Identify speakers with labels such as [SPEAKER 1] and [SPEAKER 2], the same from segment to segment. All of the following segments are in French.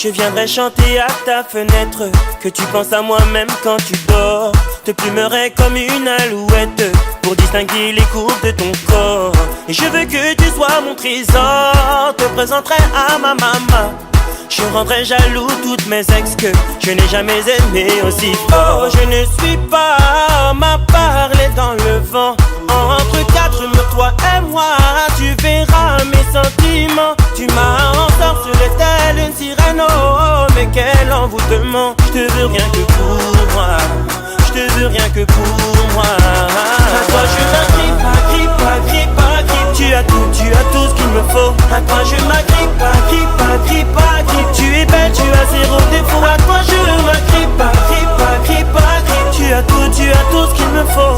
[SPEAKER 1] Je viendrai chanter à ta fenêtre, que tu penses à moi même quand tu dors. Te plumerai comme une alouette, pour distinguer les courbes de ton corps. Et je veux que tu sois mon trésor, te présenterai à ma maman. Je rendrai jaloux toutes mes ex que je n'ai jamais aimé aussi fort. Oh, je ne suis pas ma parler dans le vent. Entre quatre murs, toi et moi, tu verras mes sentiments. Tu m'as ensorcelé telle une sirène, oh, mais quel envoûtement. Je te veux rien que pour moi, je te veux rien que pour moi. À toi je m'agrippe, agrippe, agrippe, agrippe. Tu as tout ce qu'il me faut. À toi je m'agrippe, agrippe, agrippe, agrippe. Tu es belle, tu as zéro défaut. À toi je m'agrippe, agrippe, agrippe, agrippe. Tu as tout ce qu'il me faut.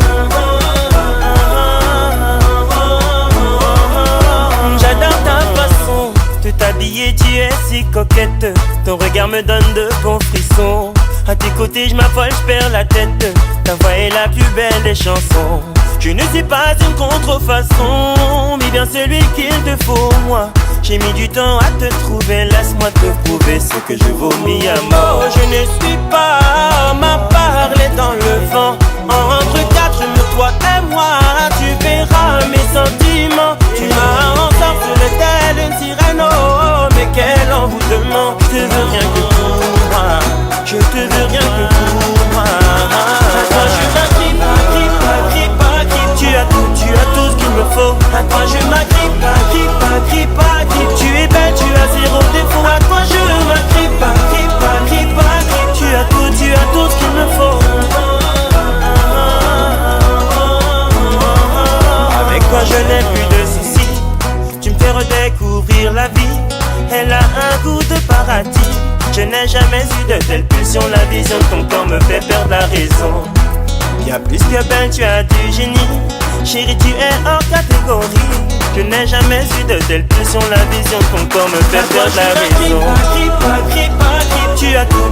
[SPEAKER 1] J'adore ta façon de t'habiller, tu es si coquette. Ton regard me donne de bons frissons. À tes côtés je m'affole, je perds la tête. Ta voix est la plus belle des chansons. Je ne suis pas une contrefaçon, mais bien celui qu'il te faut, moi. J'ai mis du temps à te trouver, laisse-moi te prouver ce que je vaux, mi amour. Je ne suis pas ma parler dans le vent. Entre quatre murs, toi et moi, tu verras mes sentiments. Tu m'as ensorcelé telle une sirène, oh, mais quel envoûtement. Je te veux rien que pour moi, je te veux rien que pour moi. À toi je m'agrippe, agrippe, agrippe, agrippe. Tu as tout ce qu'il me faut. À toi je m'agrippe, agrippe, agrippe, agrippe. Tu es belle, tu as zéro défaut. À toi je m'agrippe, agrippe, agrippe, agrippe. Tu as tout ce qu'il me faut. Avec toi je n'ai plus de soucis. Tu me fais redécouvrir la vie. Elle a un goût de paradis. Je n'ai jamais eu de telle pulsion. La vision de ton corps me fait perdre la raison. Y'a plus que belle, tu as du génie. Chérie, tu es hors catégorie. Je n'ai jamais eu de telle pulsion. La vision de ton corps me fait perdre la raison. Agrippe, agrippe, agrippe. Tu as tout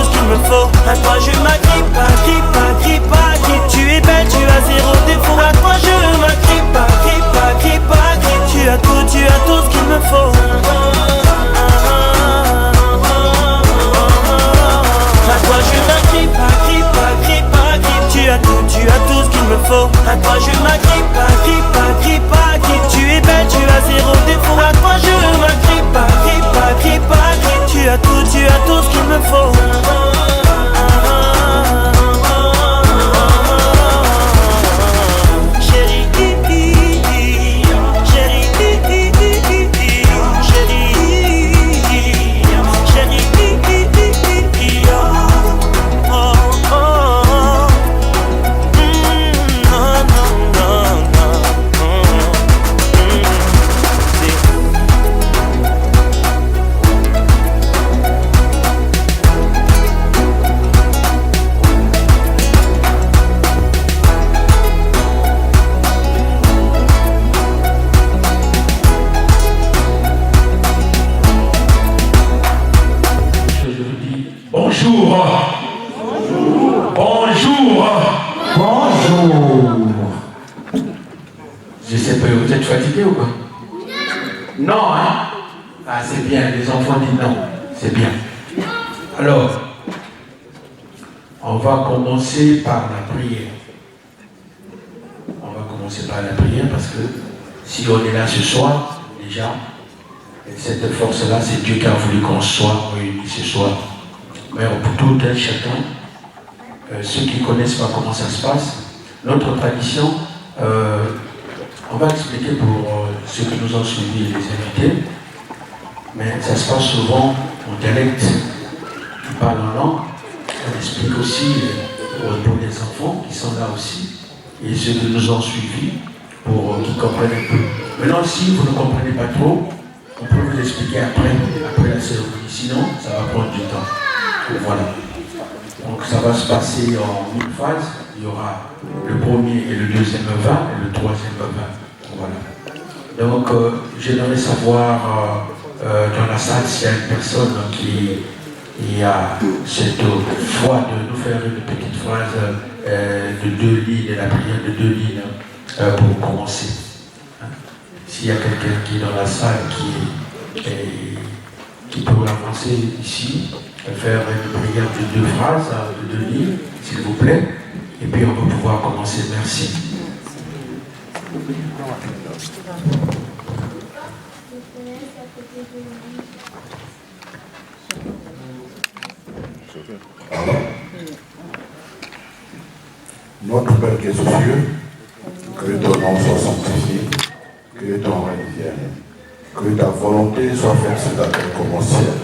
[SPEAKER 1] ce qu'il me faut. À toi je m'agrippe, agrippe, agrippe, agrippe. Tu es belle, tu as zéro défaut. À toi je m'agrippe, agrippe, agrippe, agrippe. Tu as tout ce qu'il me faut. À toi je m'agrippe, agrippe, agrippe, agrippe. Tu as tout ce qu'il me faut. À toi je m'agrippe, agrippe, agrippe, agrippe. Tu es belle, tu as zéro défaut. À toi je m'agrippe, agrippe, agrippe, agrippe. Tu as tout ce qu'il me faut.
[SPEAKER 2] Je sais pas, vous êtes fatigué ou quoi? Non, hein? Ah, c'est bien, les enfants disent non, c'est bien. Alors, on va commencer par la prière. On va commencer par la prière parce que si on est là ce soir, déjà, cette force-là, c'est Dieu qui a voulu qu'on soit réunis ce soir. Mais pour tout un chacun, ceux qui ne connaissent pas comment ça se passe, notre tradition, on va expliquer pour ceux qui nous ont suivis et les invités, mais ça se passe souvent en dialecte, qui parle en langue. On explique aussi pour les enfants qui sont là aussi, et ceux qui nous ont suivis, pour qu'ils comprennent un peu. Maintenant, si vous ne comprenez pas trop, on peut vous expliquer après la cérémonie, sinon ça va prendre du temps. Donc, voilà. Donc ça va se passer en une phase. Il y aura le premier et le deuxième vin et le troisième vin. Voilà. Donc j'aimerais savoir dans la salle s'il y a une personne qui a cette foi de nous faire une petite phrase de 2 lignes, la prière de 2 lignes pour commencer. Hein? S'il y a quelqu'un qui est dans la salle qui qui peut avancer ici, faire une prière de 2 phrases, de 2 lignes, s'il vous plaît. Et puis on va pouvoir commencer. Merci.
[SPEAKER 3] Notre Père qui est aux cieux, que ton nom soit sanctifié, que ton règne vienne, que ta volonté soit faite sur la terre comme au ciel.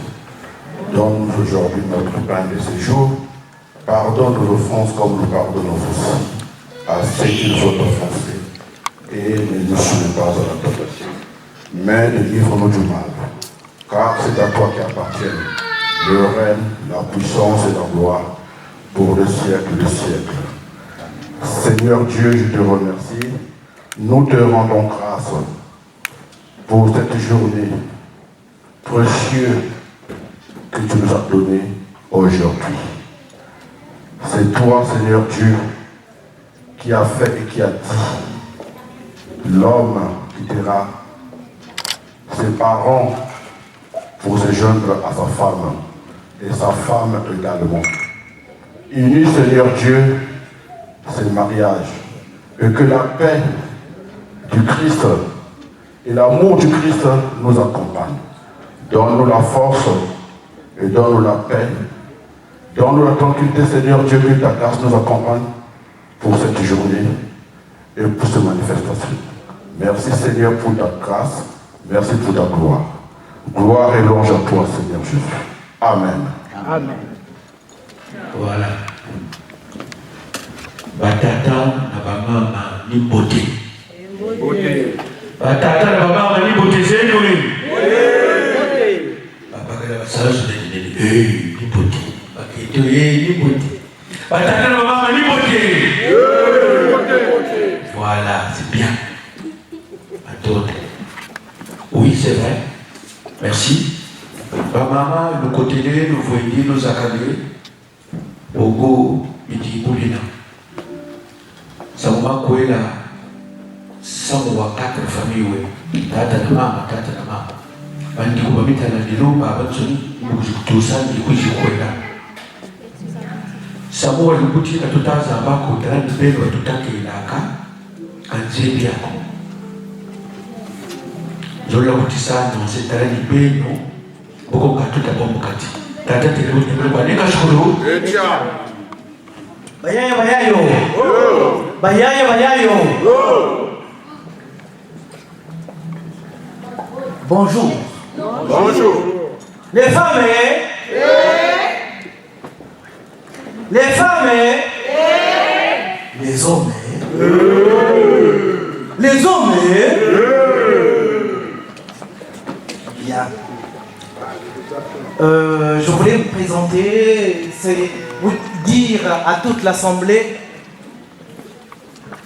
[SPEAKER 3] Donne-nous aujourd'hui notre pain de ce jour. Pardonne nos offenses comme nous pardonnons aussi à ceux qui nous ont offensés. Et ne nous soumets pas à la tentation, mais délivre-nous du mal. Car c'est à toi qui appartiennent le règne, la puissance et la gloire pour le siècle des siècles. Seigneur Dieu, je te remercie. Nous te rendons grâce pour cette journée précieuse que tu nous as donnée aujourd'hui. C'est toi, Seigneur Dieu, qui a fait et qui a dit l'homme quittera ses parents pour se joindre à sa femme et sa femme également. Unis, Seigneur Dieu, c'est le mariage. Et que la paix du Christ et l'amour du Christ nous accompagnent. Donne-nous la force et donne-nous la paix. Donne-nous la tranquillité, Seigneur Dieu, que ta grâce nous accompagne pour cette journée et pour cette manifestation. Merci, Seigneur, pour ta grâce. Merci pour ta gloire. Gloire et louange à toi, Seigneur Jésus. Amen.
[SPEAKER 4] Amen.
[SPEAKER 2] Voilà. Batata na bamama ni beauté. Batata na bamama ni beauté, c'est nous. Papa que la sage de ni beauté. Paquito ni beauté. Batata na bamama ni beauté. Voilà, c'est bien. Attends. Oui, c'est vrai. Merci. Maman, nous continuons, nous voyons, nous accueillons. Ogo, il dit Boulina. Samuma Kouela, Samoua 4 familles, Tata na mama. Bandi kubamita na nilumba, Bansoni, Tusan, Ikujikwela. Samoua Lubuti, Tutaza, Bako, Trani Belo, Tutaki, Laka, Anzebiako. Zola Utisano, Setarani Beno, Boko Katuta Bombokati. Tata Telubu, Baneka Shuru. Bayayo.
[SPEAKER 4] Bonjour. Les femmes, les femmes, les hommes, les hommes. Bien. Je voulais vous présenter, vous dire à toute l'Assemblée,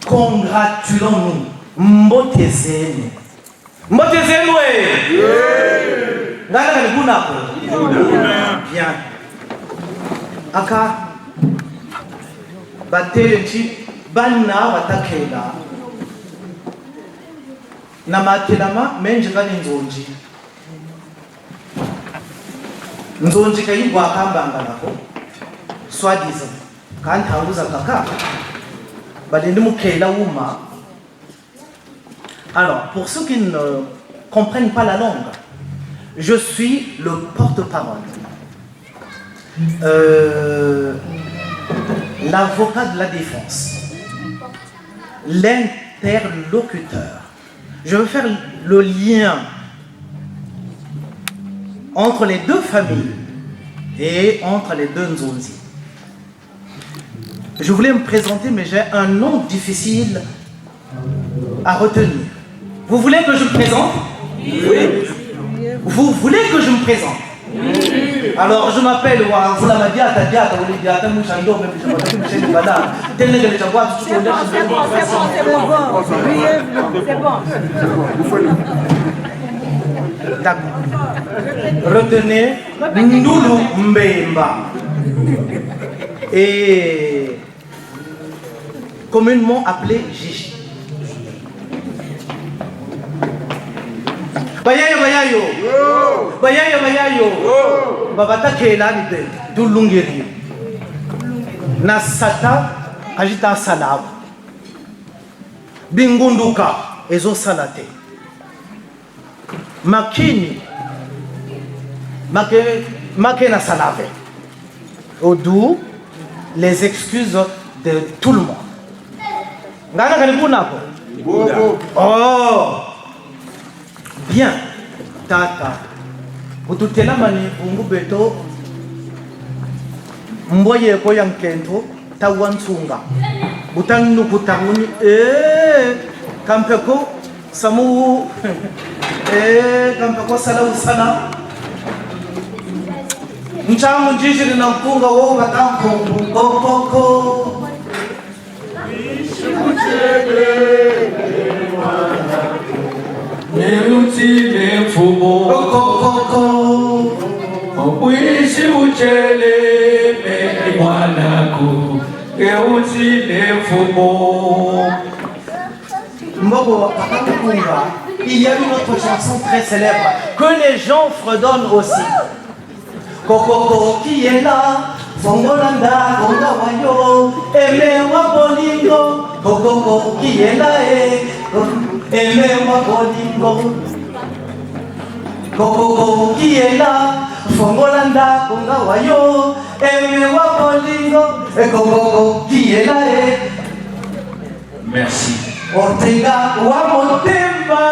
[SPEAKER 4] congratulons-nous. Mbotezeni. Mbotezeni, oui. Bien. Aka bateleti bana watakela na matelama menjikani nzonji kayibwa akambanga nako swadiza kandi hanguza kaka balende mukela uma. Alors, pour ceux qui ne comprennent pas la langue, je suis le porte-parole, l'avocat de la défense, l'interlocuteur. Je veux faire le lien entre les deux familles et entre les deux Nzonzi. Je voulais me présenter, mais j'ai un nom difficile à retenir. Vous voulez que je me présente? Oui. Vous voulez que je me présente? Oui. Alors je m'appelle D'accord. Retenez Ndulu Mbemba. Et communément appelé Gigi. Bayayo bayayo. Bayayo bayayo. Babata kelani de dulungeri. Na sata ajita salab. Bingunduka ezo salate. Makini make na salave. D'où les excuses de tout le monde. Ngana kanipuna ko. Oh. Bien. Tata. Ututela mani bungu beto. Mboye ko yankento tawansunga. Butannu kutanguni kampeko samu kampeko salau sana. Mchamu njishiri na mpunga wao katamko koko.
[SPEAKER 5] Neutile mfumo Mwishi uchele meni mwanako Neutile mfumo
[SPEAKER 4] Mbogo Kakakunga, il y a une autre chanson très célèbre que les gens fredonnent aussi. Kokoko qui est là, Fongolanda, Kongawayo, Emewa Bolingo, Kokoko qui est là, Emewa Bolingo. Kokoko qui est là, Fongolanda, Kongawayo, Emewa Bolingo, et Kokoko qui est là,
[SPEAKER 2] Merci.
[SPEAKER 4] Ortega Wamotemba.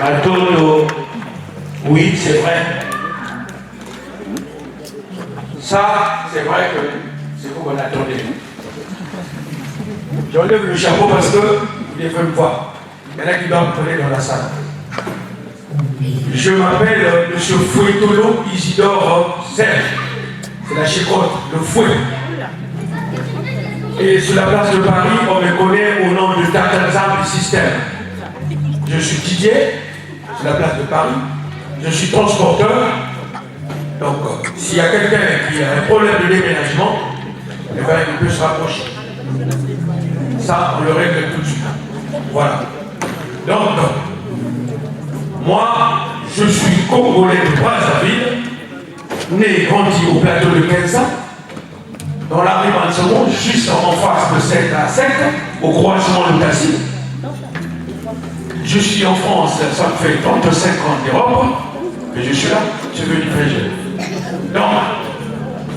[SPEAKER 2] Atondo, oui, c'est vrai. Ça, c'est vrai que c'est vous qu'on attendait. J'enlève le chapeau parce que vous devez me voir. Il y en a qui doivent me connaître dans la salle. Je m'appelle M. Fouettolo Isidore Serge. C'est la chécotte, le fouet. Et sur la place de Paris, on me connaît au nom de Tatanzam du système. Je suis Didier, sur la place de Paris. Je suis transporteur. Donc, s'il y a quelqu'un qui a un problème de déménagement, eh bien, il peut se rapprocher. Ça, on le règle tout de suite. Voilà. Donc, moi, je suis Congolais de Brazzaville, né et grandi au plateau de Kenza, dans la rue Mansomo, juste en face de 7 à 7, au croisement de Tassi. Je suis en France, ça me fait 35 ans d'Europe, mais je suis là, je suis venu très jeune. Donc,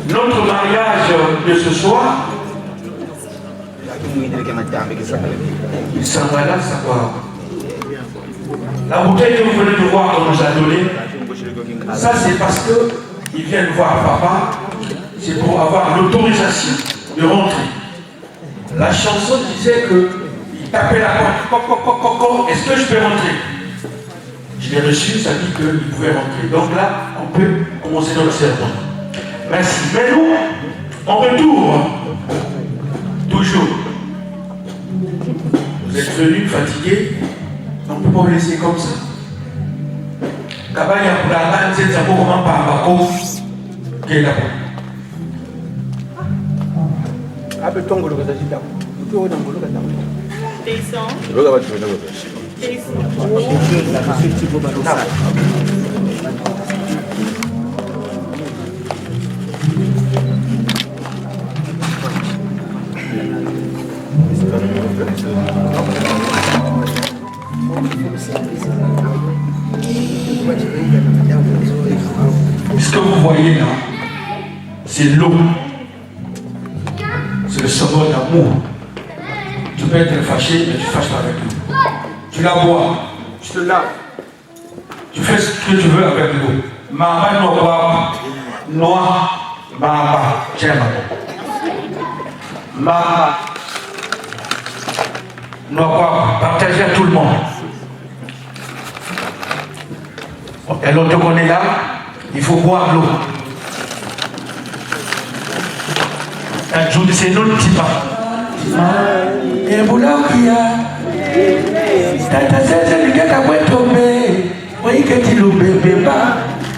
[SPEAKER 2] notre mariage de ce soir, il s'en va là, ça va. La bouteille que vous venez de voir qu'on nous a donnée, ça c'est parce qu'ils viennent voir papa, c'est pour avoir l'autorisation de rentrer. La chanson disait qu'il tapait la porte, est-ce que je peux rentrer? Je l'ai reçu, ça dit qu'il pouvait rentrer. Donc là, on peut commencer notre sermon. Merci. Mais nous, en retour, toujours, vous êtes venus fatigués. On ne peut pas vous laisser comme ça. Kabaya pour la bande, c'est un peu comment par Bako qui est là-bas. Ce que vous voyez là, c'est l'eau. C'est le symbole d'amour. Tu peux être fâché, mais tu ne fâches pas avec l'eau. Tu la bois, tu te laves. Tu fais ce que tu veux avec l'eau. Maman noir, noir, maman, tiens maman. Noir, partagez à tout le monde. Et l'autre qu'on est là, il faut boire l'eau. Un jour, c'est notre petit pas. Et vous là, qui a Tata Zézé, il y a un peu de tombé. Oui, que tu l'oublies, bébé.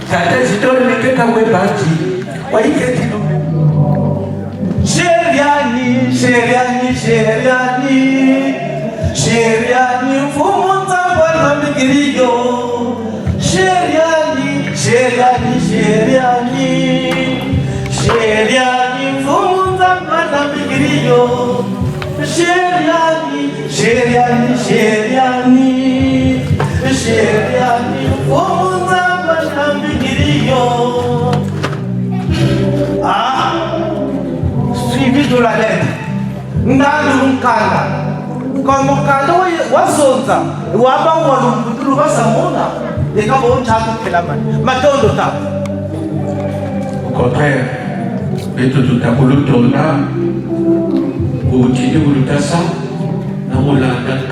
[SPEAKER 2] Tata Zézé, il y a un peu de tombé. Oui, que tu l'oublies.
[SPEAKER 4] Cheriani, fumunza bwana migiriyo. Cheriani, fumunza bwana migiriyo. Cheriani, fumunza bwana migiriyo. Ah, suivi de la lettre. Ndalumkala. Quand mon cadeau was zonza, waba walumbudu basamona, et quand on tape la main, matondo tape.
[SPEAKER 2] Au contraire, et tout à coup le tourna, au tini ou le tassin, n'a pas la cana.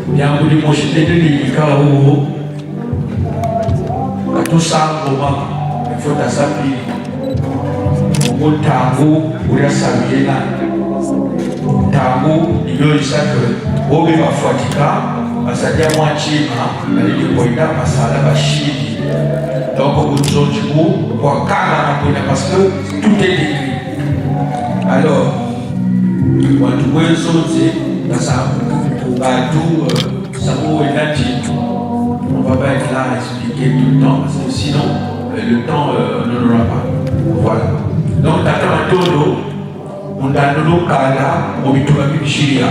[SPEAKER 2] Bien voulu mocher de l'île, à tout ça, il faut à sa vie. Au tango, ou la saluer. Tango, il y a ça que au même Fatika, à sa diamantine, elle est poïda, à sa labachine. Donc, au bout de son jour, pour parce que tout est écrit. Alors, on doit sauter dans sa bateau, ça vaut et on ne va pas être là à expliquer tout le temps, parce que sinon, le temps ne l'aura pas. Voilà. Donc, t'attends un tour on a le local au Bitoba Bichiria.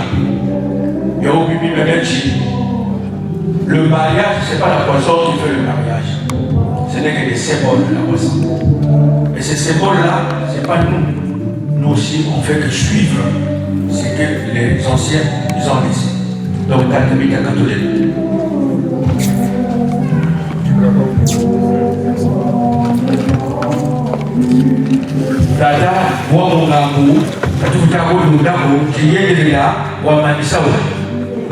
[SPEAKER 2] Et au Bibi Megachi. Le mariage, ce n'est pas la poisson qui fait le mariage. Ce n'est que des symboles de la poisson. Et ces symboles-là, ce n'est pas nous. Nous aussi, on ne fait que suivre ce que les anciens nous ont laissé. Donc, dans le milieu catholique. Dada, moi mon amour, tout à coup nous d'abord qui est là, moi Manissa,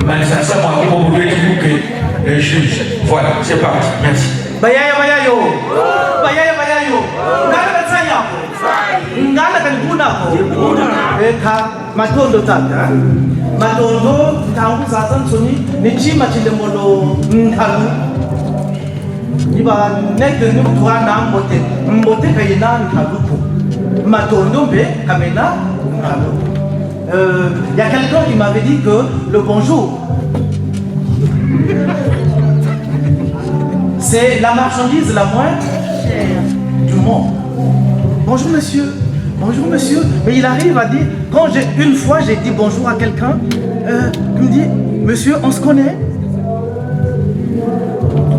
[SPEAKER 2] Manissa, moi on peut éduquer les juges. Voilà, c'est parti, merci.
[SPEAKER 4] Bayaya, ngala tsanya, ngala kanibuna ko. Eka matondo tata, matondo tangu sasa nsoni ni chima chilemolo ntalu. Iba nekde ni mtuana mbote kayina ntaluko. Matondombe, Kamena, y a quelqu'un qui m'avait dit que le bonjour, c'est la marchandise la moins chère du monde. Bonjour monsieur, mais il arrive à dire, quand une fois j'ai dit bonjour à quelqu'un, il me dit, monsieur, on se connaît?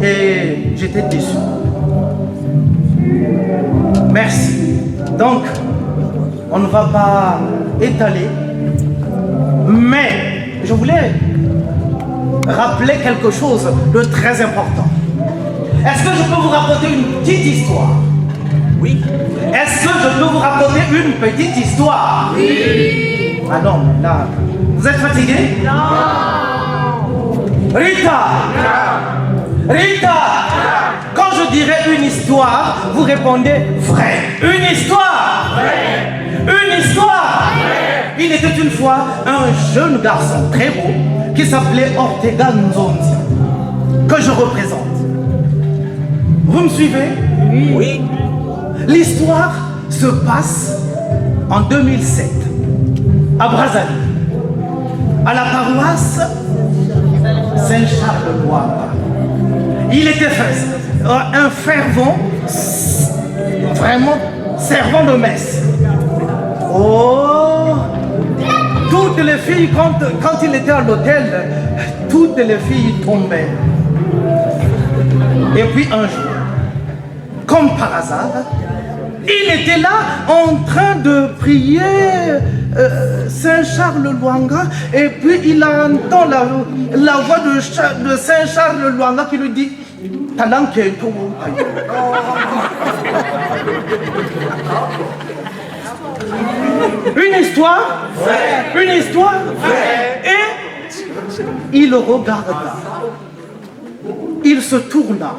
[SPEAKER 4] Et j'étais déçu. Merci. Donc, on ne va pas étaler, mais je voulais rappeler quelque chose de très important. Est-ce que je peux vous raconter une petite histoire? Oui. Est-ce que je peux vous raconter une petite histoire? Oui. Ah non, mais là, vous êtes fatigué? Non. Rita! Non. Rita! Quand je dirai une histoire, vous répondez vrai. Une histoire! Vrai. Une histoire! Vrai. Il était une fois un jeune garçon très beau qui s'appelait Ortega Nzonzi, que je représente. Vous me suivez? Oui. L'histoire se passe en 2007 à Brazzaville, à la paroisse Saint-Charles-Loire. Il était un fervent, vraiment servant de messe. Oh, toutes les filles, quand il était à l'hôtel, toutes les filles tombaient. Et puis un jour, comme par hasard, il était là en train de prier Saint-Charles Luanga, et puis il entend la voix de Saint-Charles Luanga qui lui dit une histoire, une histoire, et il regarda, il se tourna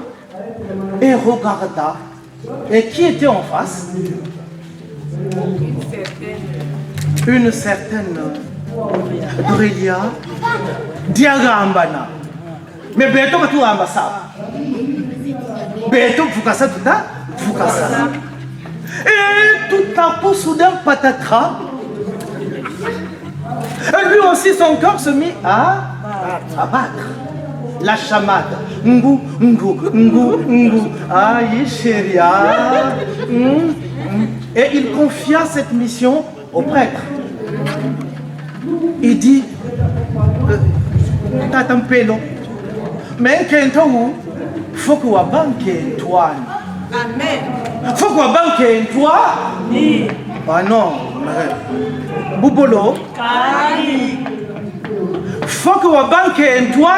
[SPEAKER 4] et regarda. Et qui était en face? Une certaine Aurélia Diagambana. Mais Beto va tout ambassa. Beto Fukasa tout ça. Et tout à coup, soudain, patatras. Et lui aussi, son corps se mit à battre. La chamade. Ngou, ngou, ngou, ngou. Aïe, chérie. Et il confia cette mission au prêtre. Il dit, Tatampelo, mais qu'un faut que wa banque toi. Amen. Faut que wa banque toi. Ah non. Boubolo. Faut que wa banque toi.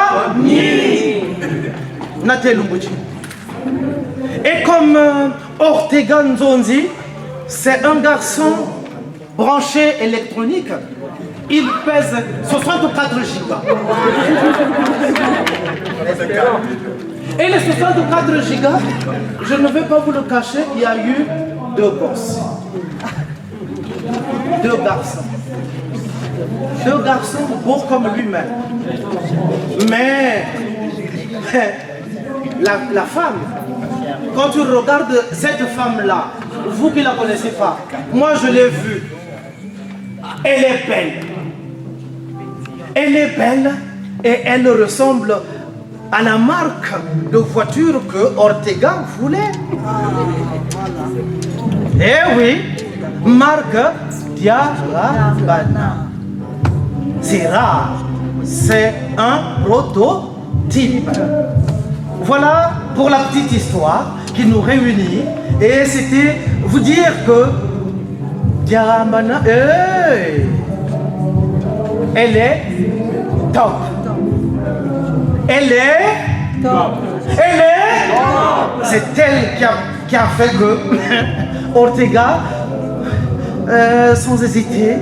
[SPEAKER 4] Natelumbuchi. Et comme Ortega Nzonzi, c'est un garçon branché électronique. Il pèse 64 gigas. Et les 64 gigas, je ne vais pas vous le cacher, il y a eu 2 gosses. 2 garçons. 2 garçons beaux comme lui-même. Mais la femme, quand tu regardes cette femme-là, vous qui ne la connaissez pas, moi je l'ai vue. Elle est belle. Elle est belle et elle ressemble à la marque de voiture que Ortega voulait. Eh oui, marque Diarabana. C'est rare, c'est un prototype. Voilà pour la petite histoire qui nous réunit. Et c'était vous dire que Diarabana, elle est top. Elle est top. Elle est top. C'est elle qui a fait que Ortega, sans hésiter,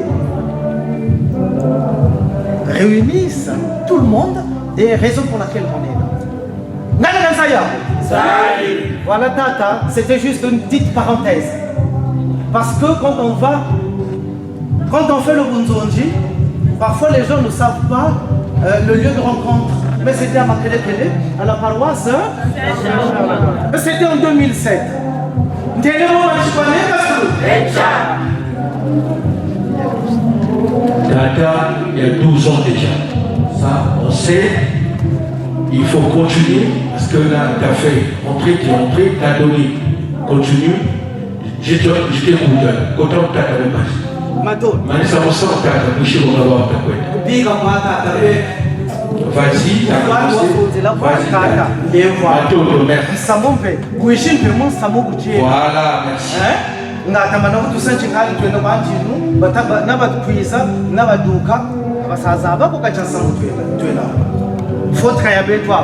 [SPEAKER 4] réunisse tout le monde des raisons pour lesquelles on est là. Voilà Tata, c'était juste une petite parenthèse. Parce que quand on fait le Bunzonji, parfois les gens ne savent pas le lieu de rencontre. Mais c'était à Makelekele, à la paroisse. C'était en 2007.
[SPEAKER 2] Tata, il y a 12 ans déjà. Ça, on sait. Il faut continuer. Parce que là, tu as fait rentrer, tu es rentré, tu as donné. Continue. Je t'écoute. Quand tu as même pas.
[SPEAKER 4] Mato.
[SPEAKER 2] Mais ça me semble que tu as bouché au revoir. Vas-y, tu as commencé. Vas-y. Voilà, merci.
[SPEAKER 4] Ngatamana kutusanchi kali twenda kwanjinu bataba nabatkwisa nabaduka abasaza bako kachasa twenda fotka ya betwa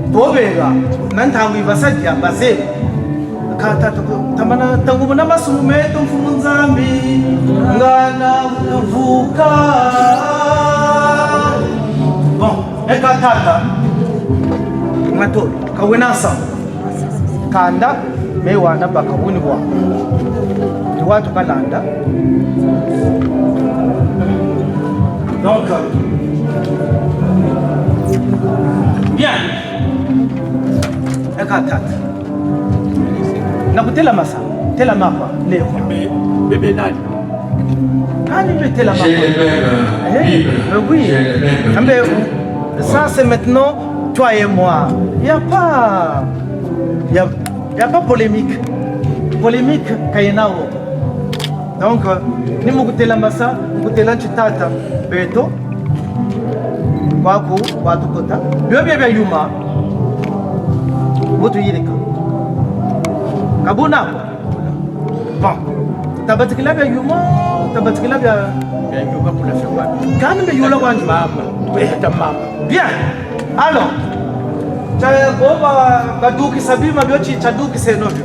[SPEAKER 4] bobega nantangu ibasajja basebe kata tamana tangu na masume tumfumu nzambi ngana vuka bon ekatata mato kawenasa kanda mewana bakawuni bwa tuwatu kalanda donc bien ekatata nakutela masa tela mapa leo bébé nani bébé tela mapa
[SPEAKER 2] j'ai les mêmes Bibles.
[SPEAKER 4] Oui
[SPEAKER 2] J'ai les mêmes
[SPEAKER 4] mais ça c'est maintenant toi et moi il y a pas polémique. Polémique kainao. Donc ni mukutela masa, mukutela chitata beto. Kwaku kwatukota. Bya yuma. Botu yirika. Kabuna. Bon. Tabatikila bya yuma, tabatikila bya yuma pour la faire. Quand me yola wanju mama. Bien. Alors baduki sabima byochi chaduki senovyo.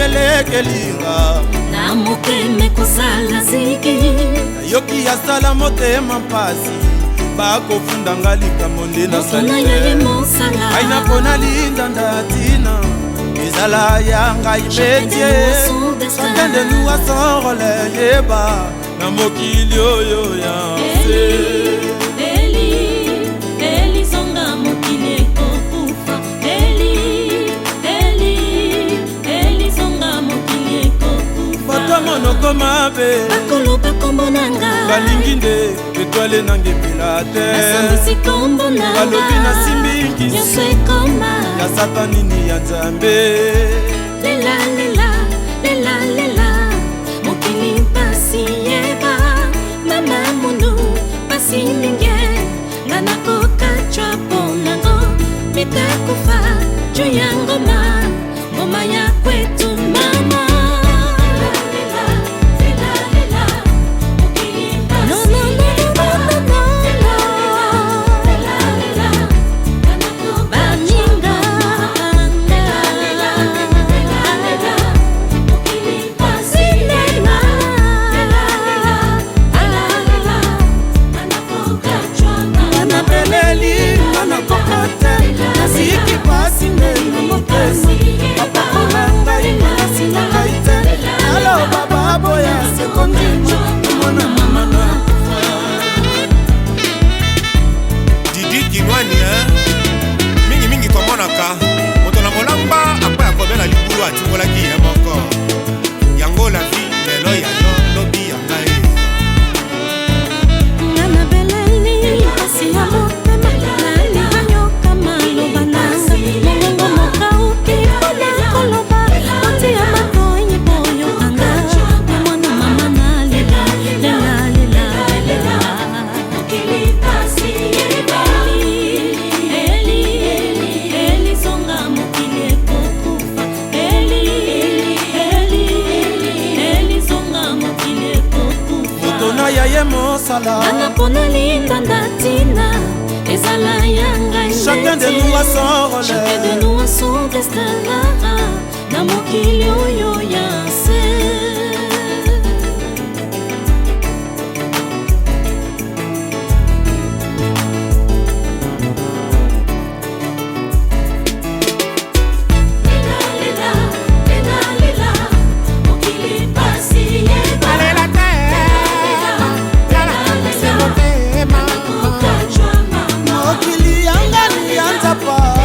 [SPEAKER 6] kelekelinga
[SPEAKER 7] na mokeme kozala ziki
[SPEAKER 6] yoki asala motema mpasi bakofundanga likambo nde
[SPEAKER 7] mosona yaye mosala
[SPEAKER 6] aina mpona linda ndatina ezala ya ngai metie chacun de nous a son rôle yeba na mokili oyo ya nse
[SPEAKER 7] elizonga mokili ekokufa elizonga mokili ekokufa
[SPEAKER 6] bato monoko mabe
[SPEAKER 7] bakoloba kombo nanga
[SPEAKER 6] balingi nde etwale nanga epela te
[SPEAKER 7] basambisi kombo nanga
[SPEAKER 6] balobi nasimbi nkisi
[SPEAKER 7] nyonso ekoma
[SPEAKER 6] ya satanini ya nzambe
[SPEAKER 7] lela lela lela lela mokili mpasi yeba mama mundu pasi mingi nga nakokacwa mponango mitakufa juu ya ngoma ngoma ya kwetu mama
[SPEAKER 6] nasiki pasi ndenge mopesi apakola ngai nasina ngai te aloba baboya sekondima mwana mama na
[SPEAKER 8] Didi Kinwani mingi komonaka moto na molamba akpa ya kobela libulu atimolaki ye moko yango la vie lelo ya yo lobi ya ngai
[SPEAKER 7] ngana beleli pasi ya motema nalibanyoka maloba nanga mongongo mokauki mpona koloba oti ya matoyi boyokanga na mwana mama nalela lela lela lela mokili pasi elizonga mokili ekokufa elizonga mokili ekokufa
[SPEAKER 6] moto na ya ye mosala
[SPEAKER 7] nanga mpona linda ndatina ezala ya ngai
[SPEAKER 6] chacun de nous a son rôle
[SPEAKER 7] chacun de nous a son destin na mokili oyo ya nse
[SPEAKER 6] mokili yanga ni ya nzapa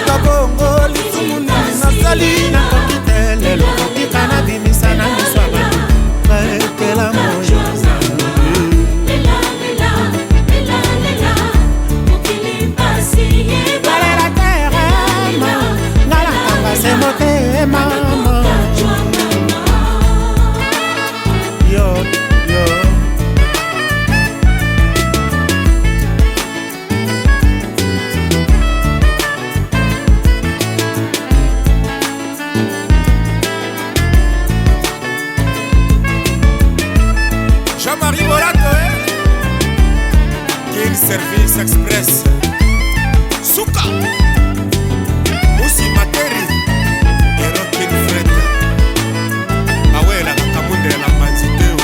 [SPEAKER 6] kabongo lisumu nini nasali
[SPEAKER 8] nakoki te lelo kotika na bimisa na miso ya bato baekela moyo balela terema ngalakanga se motema yo yo Jean-Marie Morato King Service Express Suka Musi Materi Erokin Fred Awela Kakamunde na Manziteo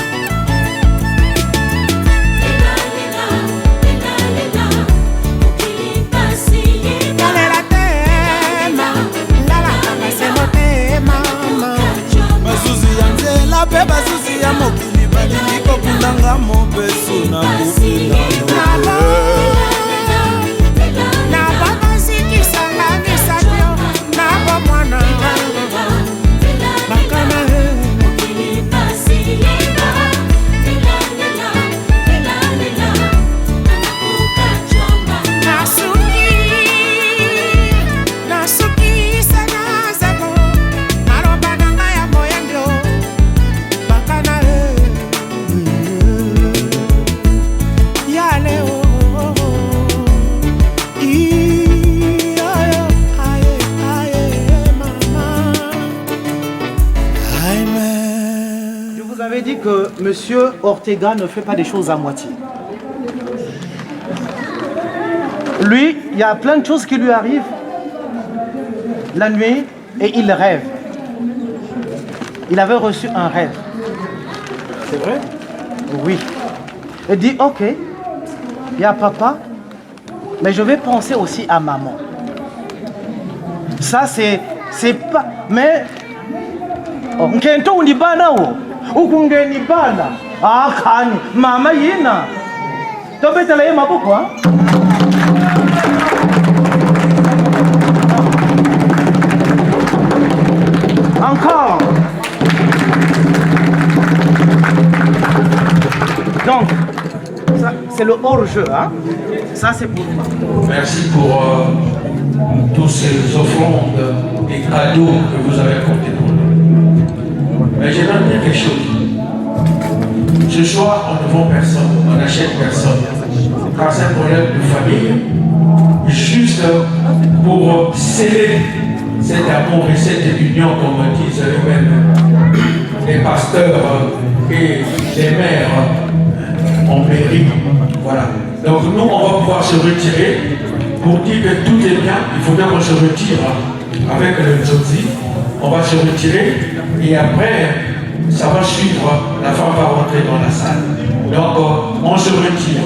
[SPEAKER 8] Balela tema Lala kanga se motema
[SPEAKER 6] bazuzi ya nzela mpe bazuzi ya mokili balingi kokundanga mobesu na kufunda
[SPEAKER 8] na babasikisanga misato na bomwana bakana nasukisa na zako maloba na ngai ya moyendo bakana
[SPEAKER 4] dit que M. Ortega ne fait pas des choses à moitié. Lui, il y a plein de choses qui lui arrivent la nuit et il rêve. il avait reçu un rêve.
[SPEAKER 2] C'est vrai?
[SPEAKER 4] Oui. Il dit, ok, il y a papa, mais je vais penser aussi à maman. Ça, c'est pas... Mais... Nkento unibana wo. Ukungenibana. Ah, kani. Mama yina. Tobetala ye maboko, hein? Encore. Donc, ça, c'est le hors-jeu, hein? Ça, c'est pour moi.
[SPEAKER 2] Merci pour tous ces offrandes et cadeaux que vous avez apportés pour nous. Mais j'aimerais dire quelque chose. Ce soir, on ne vend personne, on n'achète personne. Car c'est un problème de famille. Juste pour sceller cet amour et cette union, comme disent eux-mêmes les pasteurs et les mères en mairie. Voilà. Donc nous, on va pouvoir se retirer pour dire que tout est bien. Il faut bien qu'on se retire avec le Nzonzi. On va se retirer et après, ça va suivre. La femme va rentrer dans la salle. Donc on se retire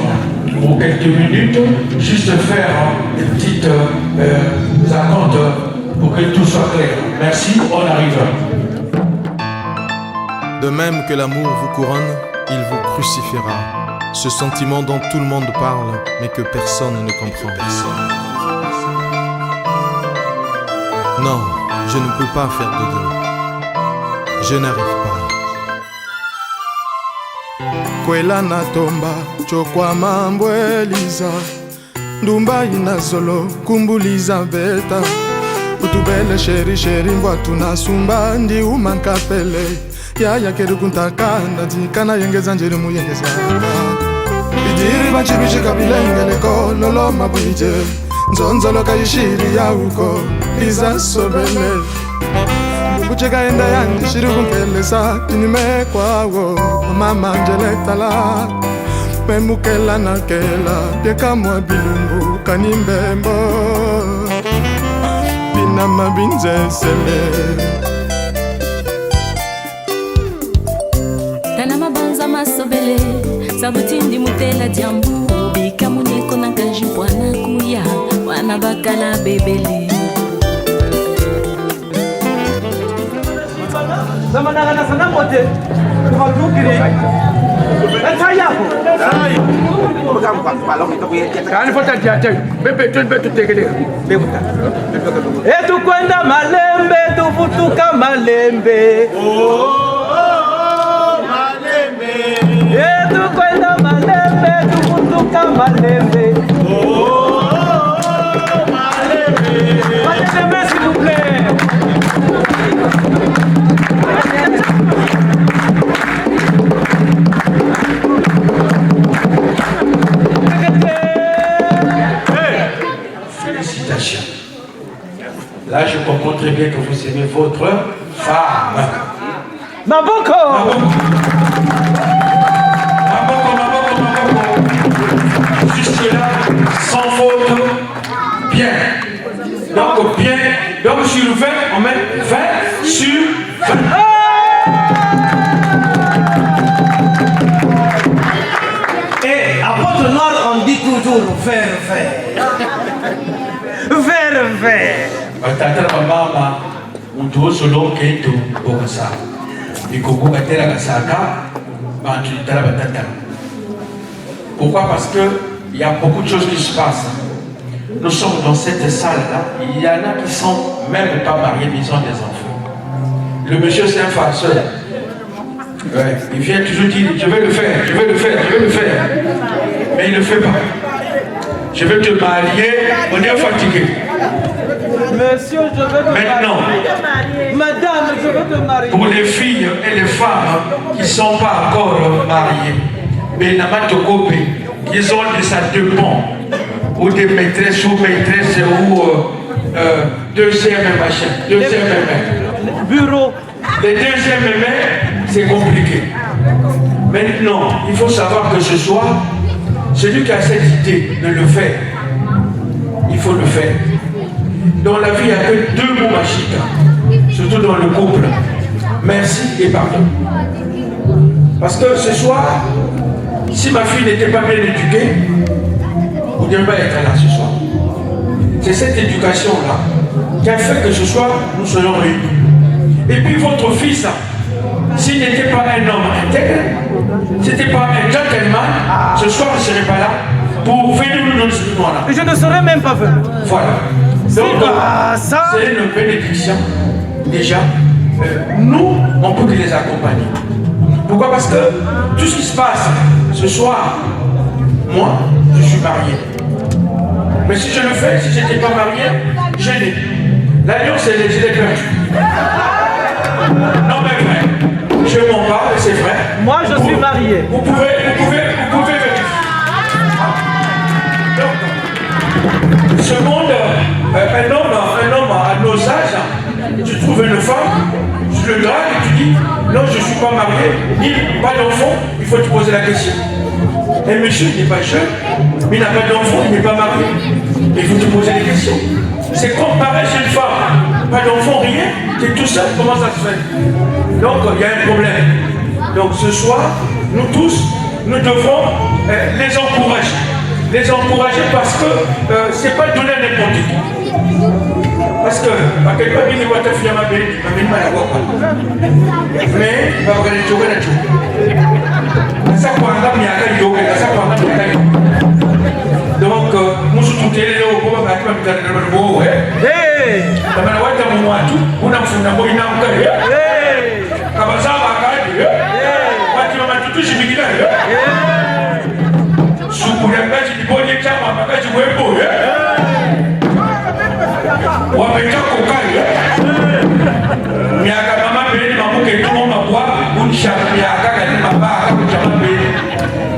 [SPEAKER 2] pour quelques minutes, juste faire des petites attentes pour que tout soit clair. Merci, on arrive.
[SPEAKER 6] De même que l'amour vous couronne, il vous crucifiera. Ce sentiment dont tout le monde parle, mais que personne ne comprend. Non, je ne peux pas faire de deux. Je n'arrive pas. Kwela na tomba, chokwa mambo Eliza. Ndumba inazolo, kumbuliza beta. Utubele sheri sheri mbwa tunasumba, ndi umankapele. Ya kere kuntakanda, jikana yengeza njeri muyengeza. Bidiri bachibishi kabilengeleko, lolo mabwije. Nzonzolo kayishiri ya uko, liza sobele. Bucheka enda yandi shiri kunkelesa, tinime kwawo, mama njeletala. Memukela nakela, deka mwa bilumbu kanimbembo. Binama binzesele.
[SPEAKER 7] Tanama banza masobele, sabutindi mutela diambu. Bika muneko na kanji wana kuya, wana bakala bebele.
[SPEAKER 4] Zamana na sana mote. Tukakukiri. Etayako.
[SPEAKER 5] Kani fota tiate, bebe tutekele. Bebuta.
[SPEAKER 4] Etukwenda malembe, tuvutuka malembe.
[SPEAKER 5] Malembe.
[SPEAKER 4] Etukwenda malembe, tuvutuka malembe.
[SPEAKER 5] Malembe.
[SPEAKER 4] Malembe, s'il vous plaît.
[SPEAKER 2] Félicitations. Là, je comprends très bien que vous aimez votre femme.
[SPEAKER 4] Maboko.
[SPEAKER 2] Jusque-là, sans faute, bien. Donc, bien. Donc, sur 20, on met 20 sur 20.
[SPEAKER 4] Et à Pointe-Noire, on dit toujours vert.
[SPEAKER 2] Batata mama, muntu solo kento bokasa. Ikoko batela kasaka, bantu tala batata. Pourquoi? Parce que il y a beaucoup de choses qui se passent. Nous sommes dans cette salle-là, il y en a qui sont même pas mariés, mais ils ont des enfants. Le monsieur c'est un farceur. Ouais, il vient toujours dire, je vais le faire. Mais il ne le fait pas. Je vais te marier, on est fatigué.
[SPEAKER 4] Monsieur, je veux te
[SPEAKER 2] Maintenant,
[SPEAKER 4] marier. Madame, je veux te marier.
[SPEAKER 2] Pour les filles et les femmes qui ne sont pas encore mariées, mais ils ont des salles de pont, ou des maîtresses ou maîtresses ou deuxième machin, deuxième mémé.
[SPEAKER 4] Bureau.
[SPEAKER 2] Les deuxième mémé, c'est compliqué. Maintenant, il faut savoir que ce soir, celui qui a cette idée de le faire, il faut le faire. Dans la vie, il n'y a que deux mots magiques, surtout dans le couple. merci et pardon. Parce que ce soir, si ma fille n'était pas bien éduquée, vous ne devez pas être là ce soir. C'est cette éducation-là qui a fait que ce soir, nous soyons réunis. Et puis votre fils, s'il n'était pas un homme intègre, si n'était pas un gentleman, ce soir il ne serait pas là pour venir nous donner ce moment-là.
[SPEAKER 4] Je ne serais même pas venu.
[SPEAKER 2] Voilà. Donc, c'est une bénédiction. Déjà, nous, on peut les accompagner. Pourquoi? Parce que tout ce qui se passe ce soir, moi, je suis marié. Mais si je le fais, si je n'étais pas marié, je l'ai. L'alliance, je l'ai perdue. Non mais vrai, je m'en parle, c'est vrai.
[SPEAKER 4] Moi je suis marié.
[SPEAKER 2] Vous pouvez vérifier. Donc, ce monde, un homme à nos âges, tu trouves une femme, tu le dragues et tu dis, non je ne suis pas marié, ni pas d'enfant, il faut te poser la question. Un monsieur n'est pas jeune, mais il n'a pas d'enfant, il n'est pas marié. Il faut te poser des questions. C'est comme pareil chez une femme. Pas d'enfant, rien, tu es tout seul, comment ça se fait? Donc il y a un problème. Donc ce soir, nous tous, nous devons les encourager. Les encourager parce que c'est pas donner à n'importe qui. Parce que, à quel point il va te faire ma belle, mais il va regarder le jour. Ça quoi, donc, nous sommes tous les deux au bout de la boue.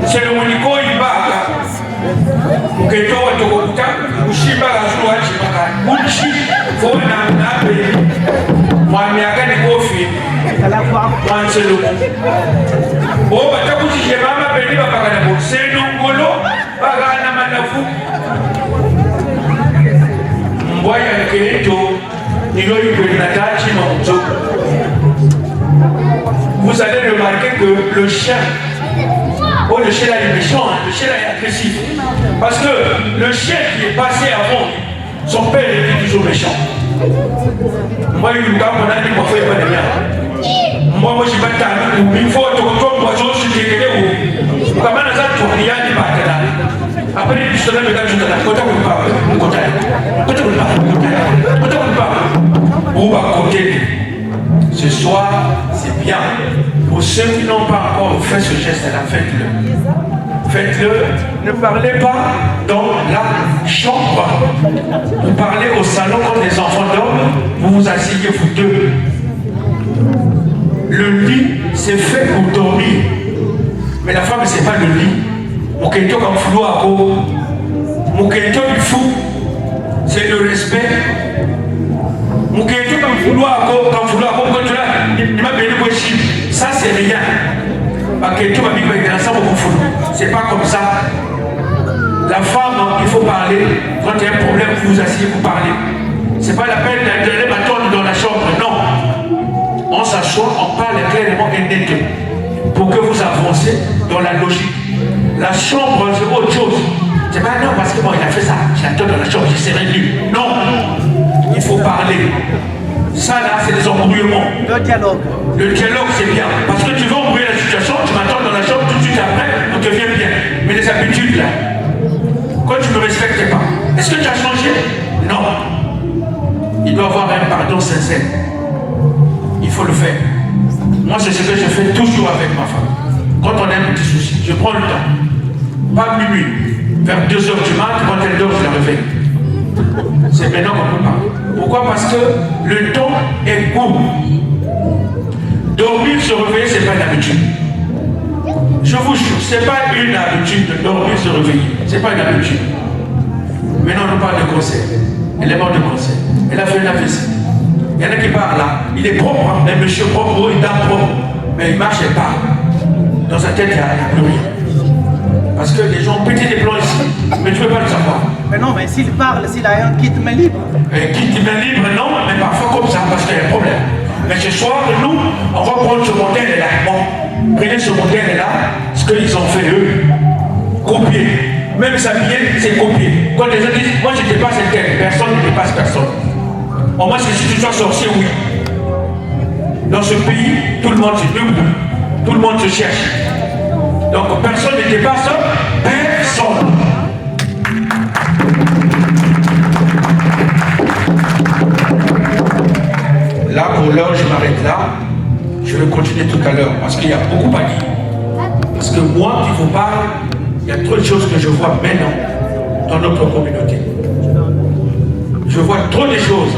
[SPEAKER 2] C'est le monico il va. Uketoa tokokuta ushiba lazima achimaka. Uchi fona nabe. Mwami akani kofi. Mwanselo. Bo batakuti jemama beli bakana bo. Senu ngolo bagana manafu. Mboya nketo niloyi kwenatachi mamuto. Vous allez remarquer que le chien, oh le chien là il est méchant, hein, le chien là il est agressif. Parce que le chien qui est passé avant, son père était toujours méchant. Moi il me dit qu'on a dit qu'on fait pas de bien. Moi je suis pas tard, il faut que tu poisson sur les télés ou comment on a tourné à des partenaires. Après il se lève quand je te la côté ou pas, côté ou pas. Ou pas côté. Ce soir, c'est bien. Pour ceux qui n'ont pas encore fait ce geste-là, faites-le. Faites-le. Ne parlez pas dans la chambre. Vous parlez au salon quand les enfants dorment. Vous vous asseyez, vous deux. Le lit, c'est fait pour dormir. Mais la femme, c'est pas le lit. Mouketo comme flou à eau. Mouketo du fou. C'est le respect. Ça c'est rien. C'est pas comme ça. La femme, il faut parler. Quand il y a un problème, vous vous asseyez, vous parlez. C'est pas la peine d'aller m'attendre dans la chambre. Non. On s'assoit, on parle clairement et nettement pour que vous avancez dans la logique. La chambre, c'est autre chose. C'est pas non parce que bon, il a fait ça. Je l'attends dans la chambre, je serai nu. Non. Il faut parler. Ça là, c'est des embrouillements.
[SPEAKER 4] Le dialogue.
[SPEAKER 2] Le dialogue, c'est bien. Parce que tu veux embrouiller la situation, tu m'attends dans la chambre, tout de suite après, on devient bien. Mais les habitudes là, quand tu ne me respectes pas, est-ce que tu as changé? Non. Il doit y avoir un pardon sincère. Il faut le faire. Moi, c'est ce que je fais toujours avec ma femme. Quand on a un petit souci, je prends le temps. Pas minuit. Vers 2h du mat, quand elle dort, je la réveille. C'est maintenant qu'on peut parler. Pourquoi? Parce que le temps est court. Dormir, se réveiller, c'est pas une habitude. Je vous jure, c'est pas une habitude de dormir, se réveiller. C'est pas une habitude. Maintenant, on nous parle de conseil. Elle est morte de conseil. Elle a fait une AVC. Il y en a qui parlent là. Il est propre, hein? Un monsieur propre, il dame propre. Mais il marche et part. Dans sa tête, il n'y a plus rien. Parce que les gens ont pété des plans ici, mais tu ne peux pas le savoir.
[SPEAKER 4] Mais non, mais s'il parle, s'il a un kit main libre.
[SPEAKER 2] Un kit main libre, non, mais parfois comme ça, parce qu'il y a un problème. Mais ce soir, nous, on va prendre ce modèle-là. Bon, prenez ce modèle-là, ce qu'ils ont fait eux. Copier. Même s'habiller, c'est copier. Quand les gens disent, moi je dépasse un tel, personne ne dépasse personne. Au moins, si tu sois sorcier, oui. Dans ce pays, tout le monde se debout. Tout le monde se cherche. Donc personne ne dépasse personne. Là, pour l'heure, je m'arrête là. Je vais continuer tout à l'heure parce qu'il y a beaucoup à dire. Parce que moi qui vous parle, il y a trop de choses que je vois maintenant dans notre communauté. Je vois trop de choses.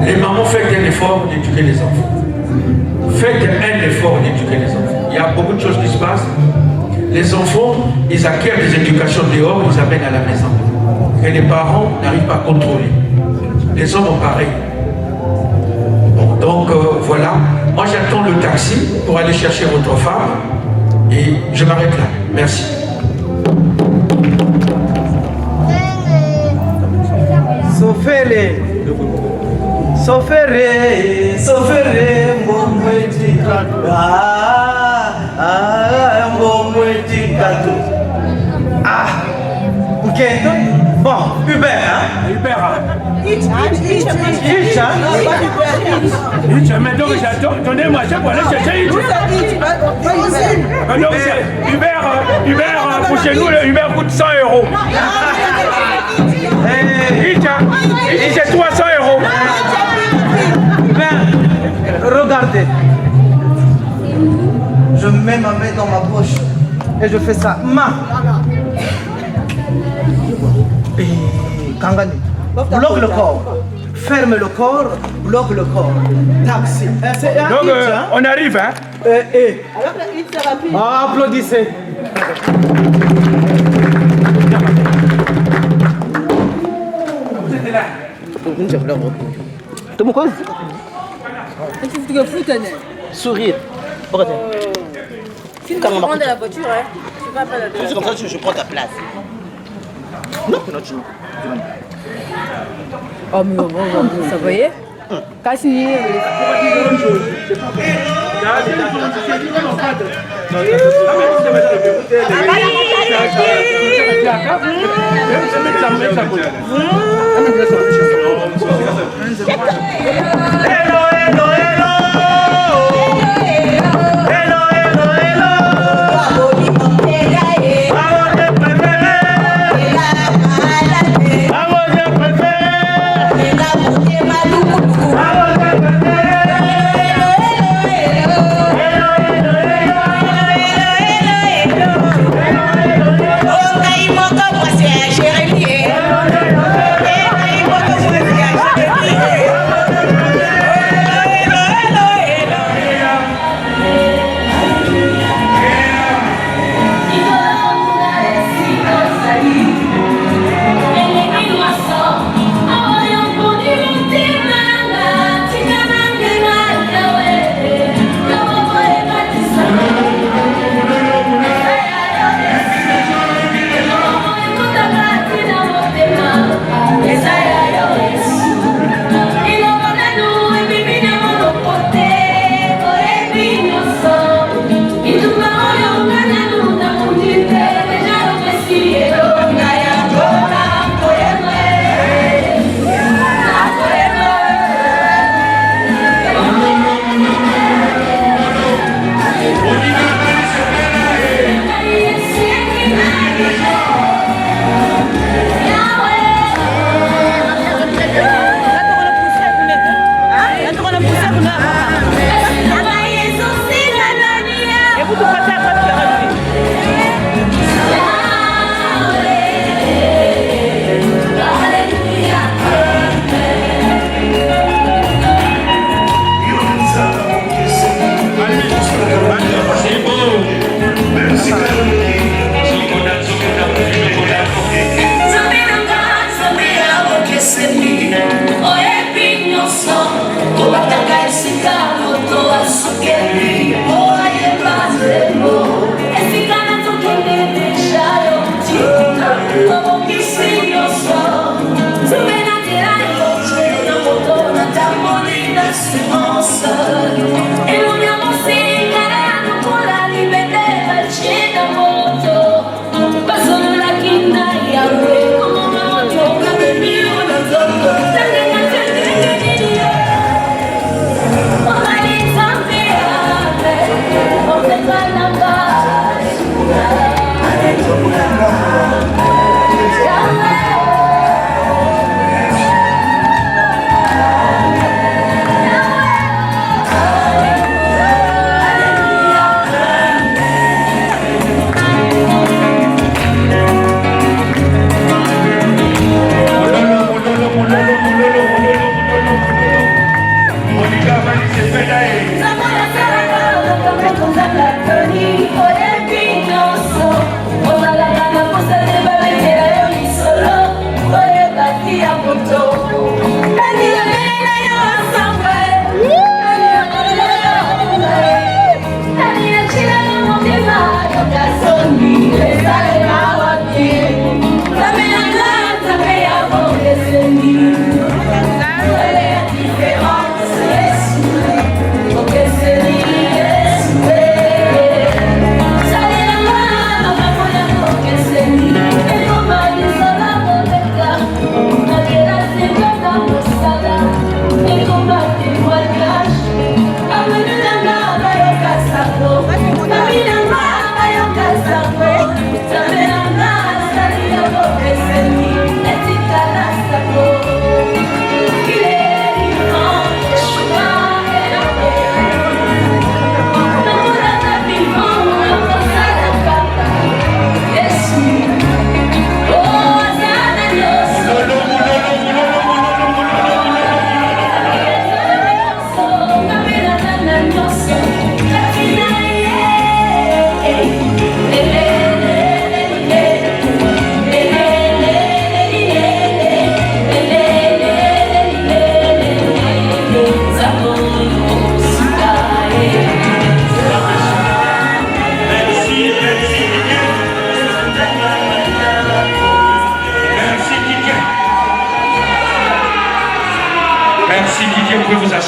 [SPEAKER 2] Les mamans, faites un effort d'éduquer les enfants. Faites un effort d'éduquer les enfants. Il y a beaucoup de choses qui se passent. Les enfants, ils acquièrent des éducations dehors, ils amènent à la maison. Et les parents n'arrivent pas à contrôler. Les hommes ont pareil. Bon, donc voilà. Moi j'attends le taxi pour aller chercher votre femme. Et je m'arrête là. Merci.
[SPEAKER 4] Sofere, ok. Bon, Hubert, hein?
[SPEAKER 5] Hubert.
[SPEAKER 9] Mais donc, attendez-moi, je vais aller chercher donc, Hubert, pour chez nous, Hubert coûte 100 €. C'est 300 €.
[SPEAKER 4] Regardez. Je mets ma main dans ma poche et je fais ça. Et Kangani, bloque le corps. Ferme le corps, bloque le corps. Taxi.
[SPEAKER 9] Donc, on arrive, hein?
[SPEAKER 4] Applaudissez. Sourire.
[SPEAKER 10] Si tu prends de la voiture, hein, tu vas pas la
[SPEAKER 4] c'est comme ça que je prends ta place. Non, non, tu non.
[SPEAKER 10] Oh, mais ça voyait? Cassini.
[SPEAKER 11] Jérémie.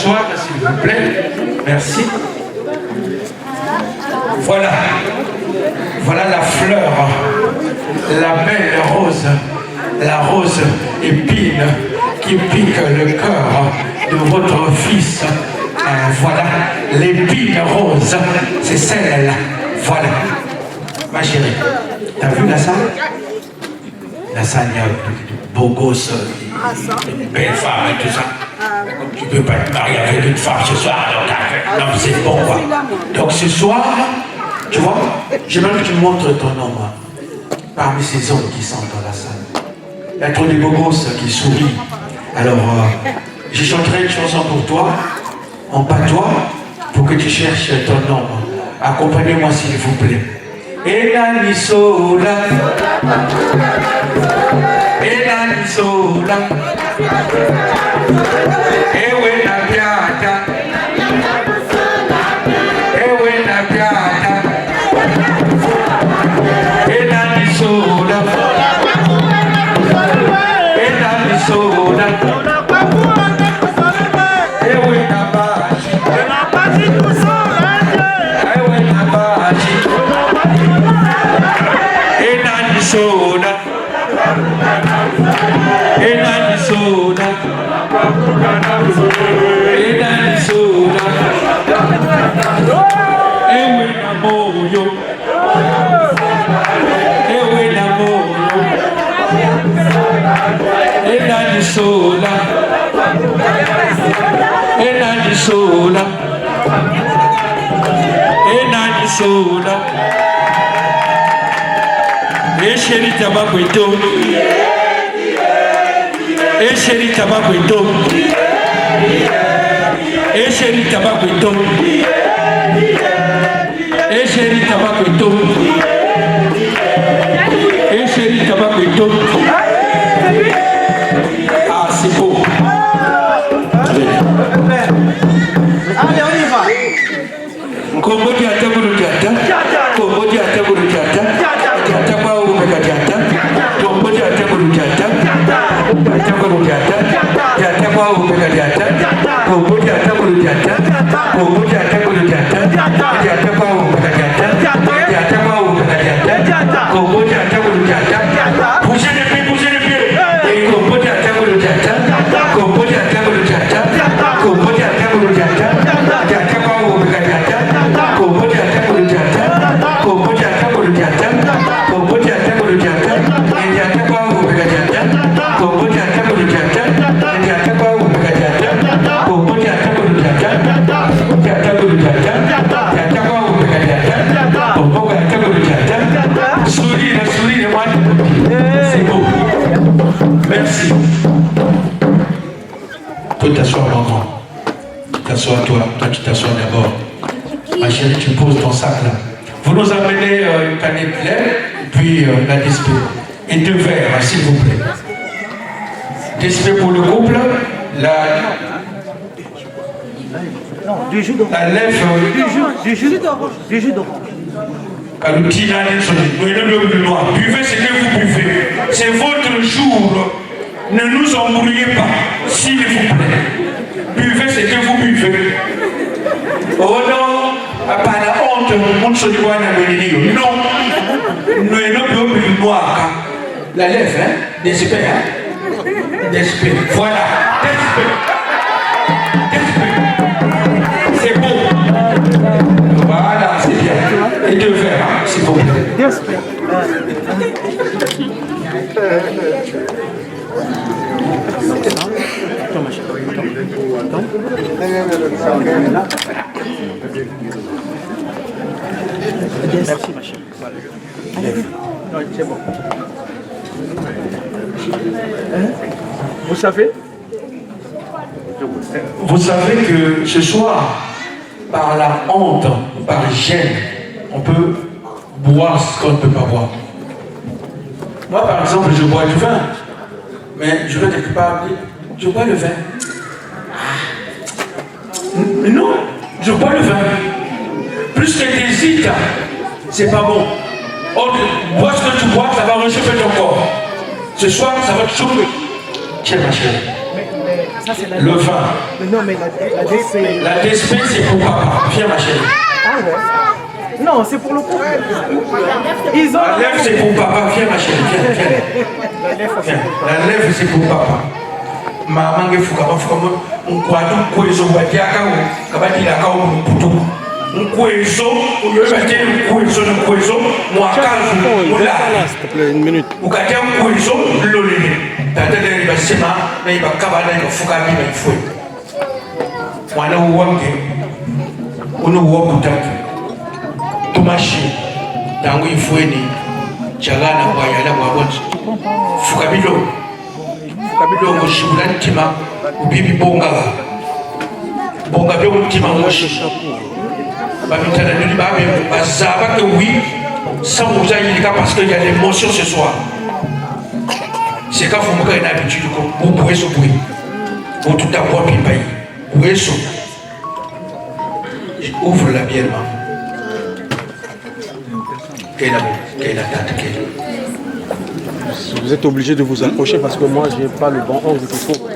[SPEAKER 2] t'asseoir, s'il vous plaît. Merci. Voilà. Voilà la fleur, la belle rose, la rose épine qui pique le cœur de votre fils. Voilà, l'épine rose, c'est celle-là. Voilà. Ma chérie, t'as vu la salle? La salle, il y a de beaux gosses, de belles femmes et tout ça. Tu peux pas te marier avec une femme ce soir, donc non, c'est bon quoi. Donc ce soir, tu vois, j'aimerais que tu me montres ton homme parmi ces hommes qui sont dans la salle. Il y a trop de beaux gosses qui sourient. Alors, je chanterai une chanson pour toi, en patois, pour que tu cherches ton homme. Accompagnez-moi s'il vous plaît. Elani sola, Elani sola, Ewe na piata, Ewe na piata, Elani sola, Elani sola, Ewe na bashi, Ewe na bashi. Enani soda, Enani soda, Enani soda, Ewe na moyo, Ewe na moyo, Enani soda, Enani soda, Enani soda. Et chérie tabac et tout. Et chérie tabac et tout. Et chérie tabac et tout. Et chérie tabac et tout. Et chérie tabac et tout. Ah, c'est beau.
[SPEAKER 4] Allez, on y va.
[SPEAKER 2] Combo di atabulu diata. Combo di atabulu diata. Merci. Toi t'asseoir maman. T'assois toi tu t'assois d'abord. Ma chérie, tu poses ton sac là. Vous nous amenez une canette pleine, puis la DSP. Et 2 verres, s'il vous plaît. DSP pour le couple,
[SPEAKER 4] Non, du jus d'orange.
[SPEAKER 2] la lèvre.
[SPEAKER 4] Du jus d'orange.
[SPEAKER 2] Buvez ce que vous buvez. C'est votre jour. Ne nous embrouillez pas, s'il vous plaît. Buvez ce que vous buvez. Oh non, pas la honte, mon se doit non. Nous ne plus noir. La lèvre, hein? D'espère, hein? D'espère. Voilà. C'est beau. Voilà, c'est bien. Et 2 verres, hein, s'il vous plaît.
[SPEAKER 4] Merci ma chérie. Allez, c'est bon.
[SPEAKER 2] Vous savez que ce soir, par la honte, par gêne, on peut boire ce qu'on ne peut pas boire. Moi, par exemple, je bois du vin, mais je vais quelque part dire, je bois le vin. Non, je bois le vin. Plus que tu hésites, c'est pas bon. Bois ce que tu bois, ça va réchauffer ton corps. Ce soir, ça va te chauffer. Tiens, ma chérie.
[SPEAKER 4] Ça, c'est la
[SPEAKER 2] Le vin.
[SPEAKER 4] Mais non, mais la DSP.
[SPEAKER 2] La DSP, c'est pour papa. Viens, ma chérie.
[SPEAKER 4] Ah ouais. Non, c'est pour le couple. Ils ont...
[SPEAKER 2] La lèvre, c'est pour papa. Viens, ma chérie. Viens. La lèvre, c'est pour papa. Maman, il faut que on croit tout pour les autres. Il y a un peu un cohésion, il y a un cohésion, moi,
[SPEAKER 8] s'il te plaît, une minute.
[SPEAKER 2] Vous avez un cohésion, l'olé. Tata de l'Ibasema, il va cabana, il faut qu'à lui, il faut. Moi, on a oublié tout marché. Dans il faut aider. Tchagana, Wayala, Wabon. Fukabilo. Fukabilo, Moshibulan Tima, Bibi Bonga. Bonga, Tima, Moshi. Que oui, sans vous aller parce qu'il y a l'émotion ce soir. C'est quand vous avez une habitude, vous pouvez se bruit. Vous tout d'abord, puis payer. Vous pouvez se. Ouvre la bière, maman. Quelle est la date?
[SPEAKER 8] Vous êtes obligé de vous accrocher parce que moi, je n'ai pas le bon angle qu'il faut.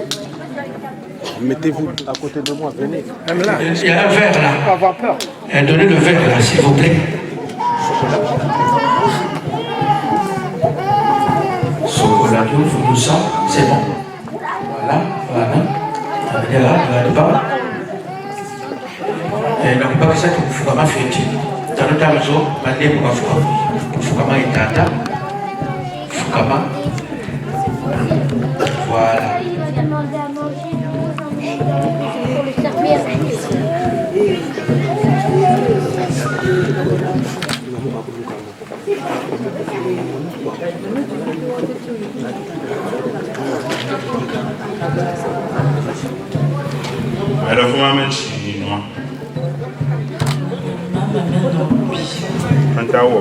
[SPEAKER 8] Mettez-vous à côté de moi, venez.
[SPEAKER 2] Même là. Il y a un verre là.
[SPEAKER 8] Pas avoir peur.
[SPEAKER 2] Donnez le verre là, s'il vous plaît. Chocolat, tout ça, c'est bon. Voilà, voilà. Regarde pas. Et donc, pas que ça que vous faites fêter. Dans le temps, vous allez vous faire. Vous faites un tata. Vous faites. Voilà.
[SPEAKER 11] Alors vous m'amenez chez moi. Fantawo.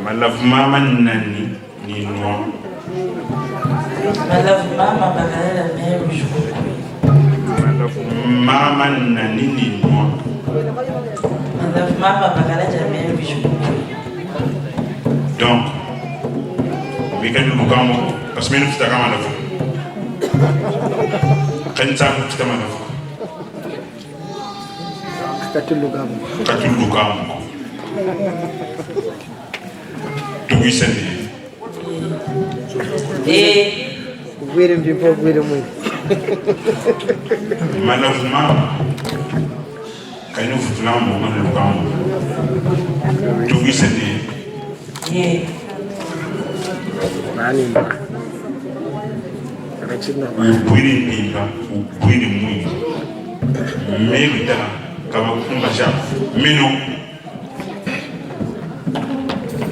[SPEAKER 11] Malave mama nani ni noir.
[SPEAKER 12] Malave mama bakala la mère aujourd'hui.
[SPEAKER 11] Mama nani ni noir.
[SPEAKER 12] Malave mama bakala la mère aujourd'hui.
[SPEAKER 11] Donc, we can look at more. Parce que nous sommes à la fin. Quand nous sommes à la fin. Tugi sende.
[SPEAKER 13] Guire un po', guire muito.
[SPEAKER 11] Malheureusement, quand nous faisons un moment de camp, Tugi sende. Ubwiri nimba, ubwiri mwingi. Mebita kama kumbasha meno.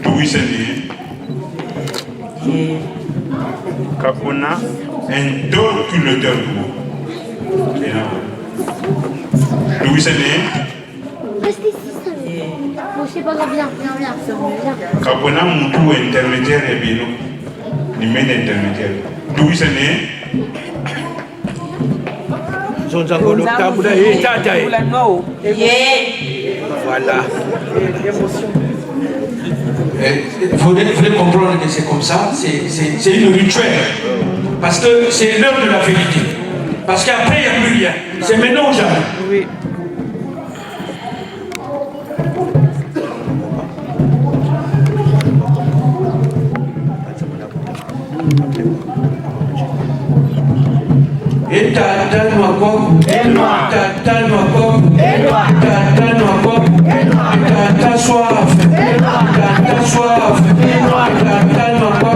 [SPEAKER 11] Tuwisende. Kapona un tout le temps. Tuwisende.
[SPEAKER 14] Restez ici. Bon, c'est pas grave, viens.
[SPEAKER 11] Kapona mutu intermédiaire et bino. Ni men intermédiaire. Tuwisende.
[SPEAKER 5] Zonzangolo Kabula et Tata. Voilà.
[SPEAKER 2] Il faudrait comprendre que c'est comme ça, c'est une rituel. Parce que c'est l'heure de la vérité. Parce qu'après, il n'y a plus rien. C'est maintenant ou jamais.
[SPEAKER 13] Oui.
[SPEAKER 2] Et tata noako, tata noako, tata noako, tata soif, tata soif, tata noako.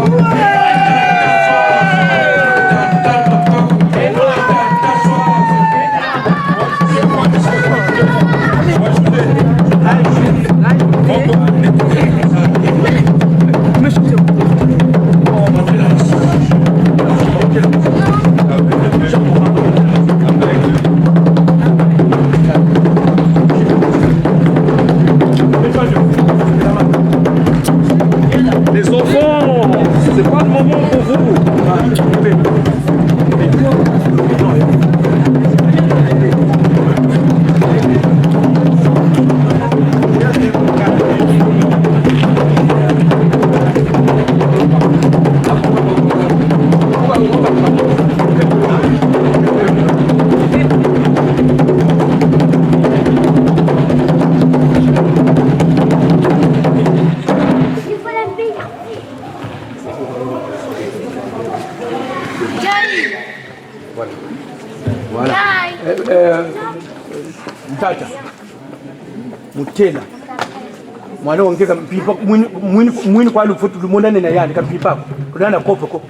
[SPEAKER 5] Mutela. Mwana wange kampipa mwini kwa lufutu lumona nena yani kampipa. Kuna kopo.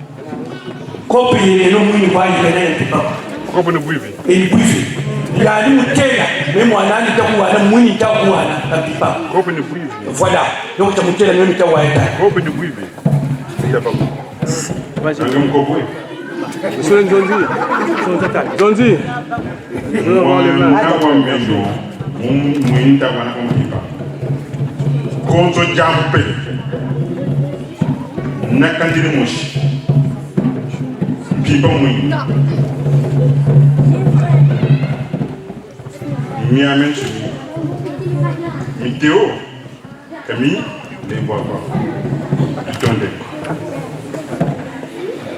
[SPEAKER 2] Kopo ile no mwini kwa ile pipa.
[SPEAKER 11] Kopo ni bwivi.
[SPEAKER 2] Ili bwivi. Yani Mutela, mimi mwana nitakuwa na mwini nitakuwa na pipa.
[SPEAKER 11] Kopo ni bwivi.
[SPEAKER 2] Voilà. Donc ta Mutela ndio nitakuwa eta.
[SPEAKER 11] Kopo ni bwivi. Ndio papa. Vas-y on kopo.
[SPEAKER 5] Monsieur Nzonzi. Nzonzi.
[SPEAKER 11] Mwini nitakuwa na pipa. Konzo jampe nakandiri moshi pipa mwini miamen Miteo Camille les bois attendez.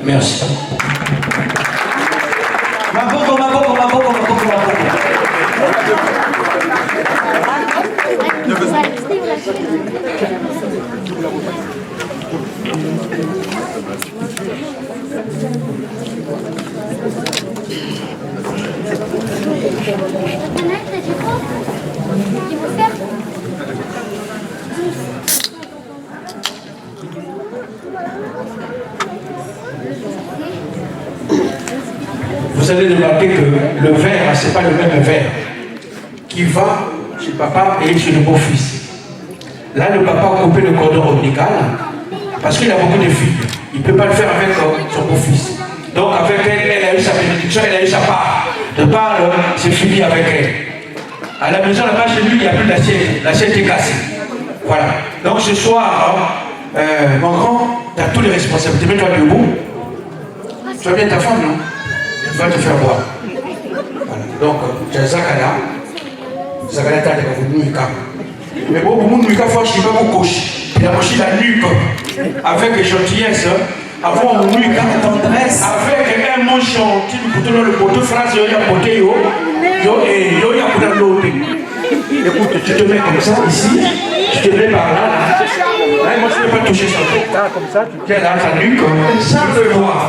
[SPEAKER 2] Merci.
[SPEAKER 4] Maboko.
[SPEAKER 2] Vous allez remarquer que le verre, ce n'est pas le même verre qui va chez papa et chez le beau-fils. Là, le papa a coupé le cordon ombilical parce qu'il a beaucoup de filles. Il ne peut pas le faire avec son beau-fils. Donc, avec elle, elle a eu sa bénédiction, elle a eu sa part. De part, c'est fini avec elle. À la maison, là-bas, chez lui, il n'y a plus d'assiette. L'assiette est cassée. Voilà. Donc, ce soir, mon grand, tu as toutes les responsabilités. Mets-toi debout. Tu vas bien ta femme, non? Tu vas te faire boire. Voilà. Donc, tu as Zakala. Zakala, tu as des mais bon, pour nous, il faut que je me couche. Il a mangé la nuque avec gentillesse, avant une nuque tendresse, avec un mot gentil, pour le poteau France, il y a un poté, il y a un l'autre. Écoute, tu te mets comme ça ici, tu te mets par là. Moi, je ne vais pas toucher ça. Comme ça, tu tiens là ta nuque, sans le voir.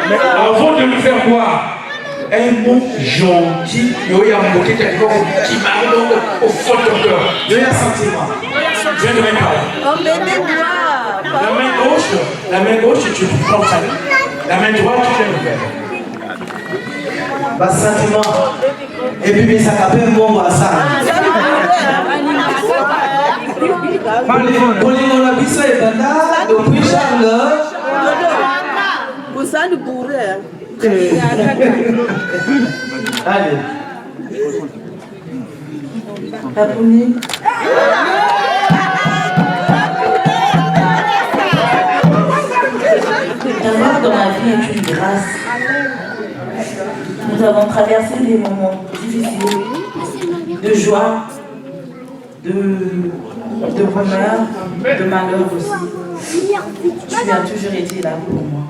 [SPEAKER 2] Mais avant de le faire voir, un mot gentil, il y a un côté qui m'a au fond de cœur. Il y a un sentiment. Je ne vais pas. La main gauche, tu prends ça. La main droite, tu fais le verre.
[SPEAKER 4] Bas sentiment. Et puis, ça s'appelle mon bassin. Pour les non-habitués, depuis Charles.
[SPEAKER 10] Vous savez, bourré.
[SPEAKER 4] Allez.
[SPEAKER 12] Papouni. D'avoir dans ma vie est une grâce. Nous avons traversé des moments difficiles, de joie, de bonheur, de malheur aussi. Tu as toujours été là pour moi.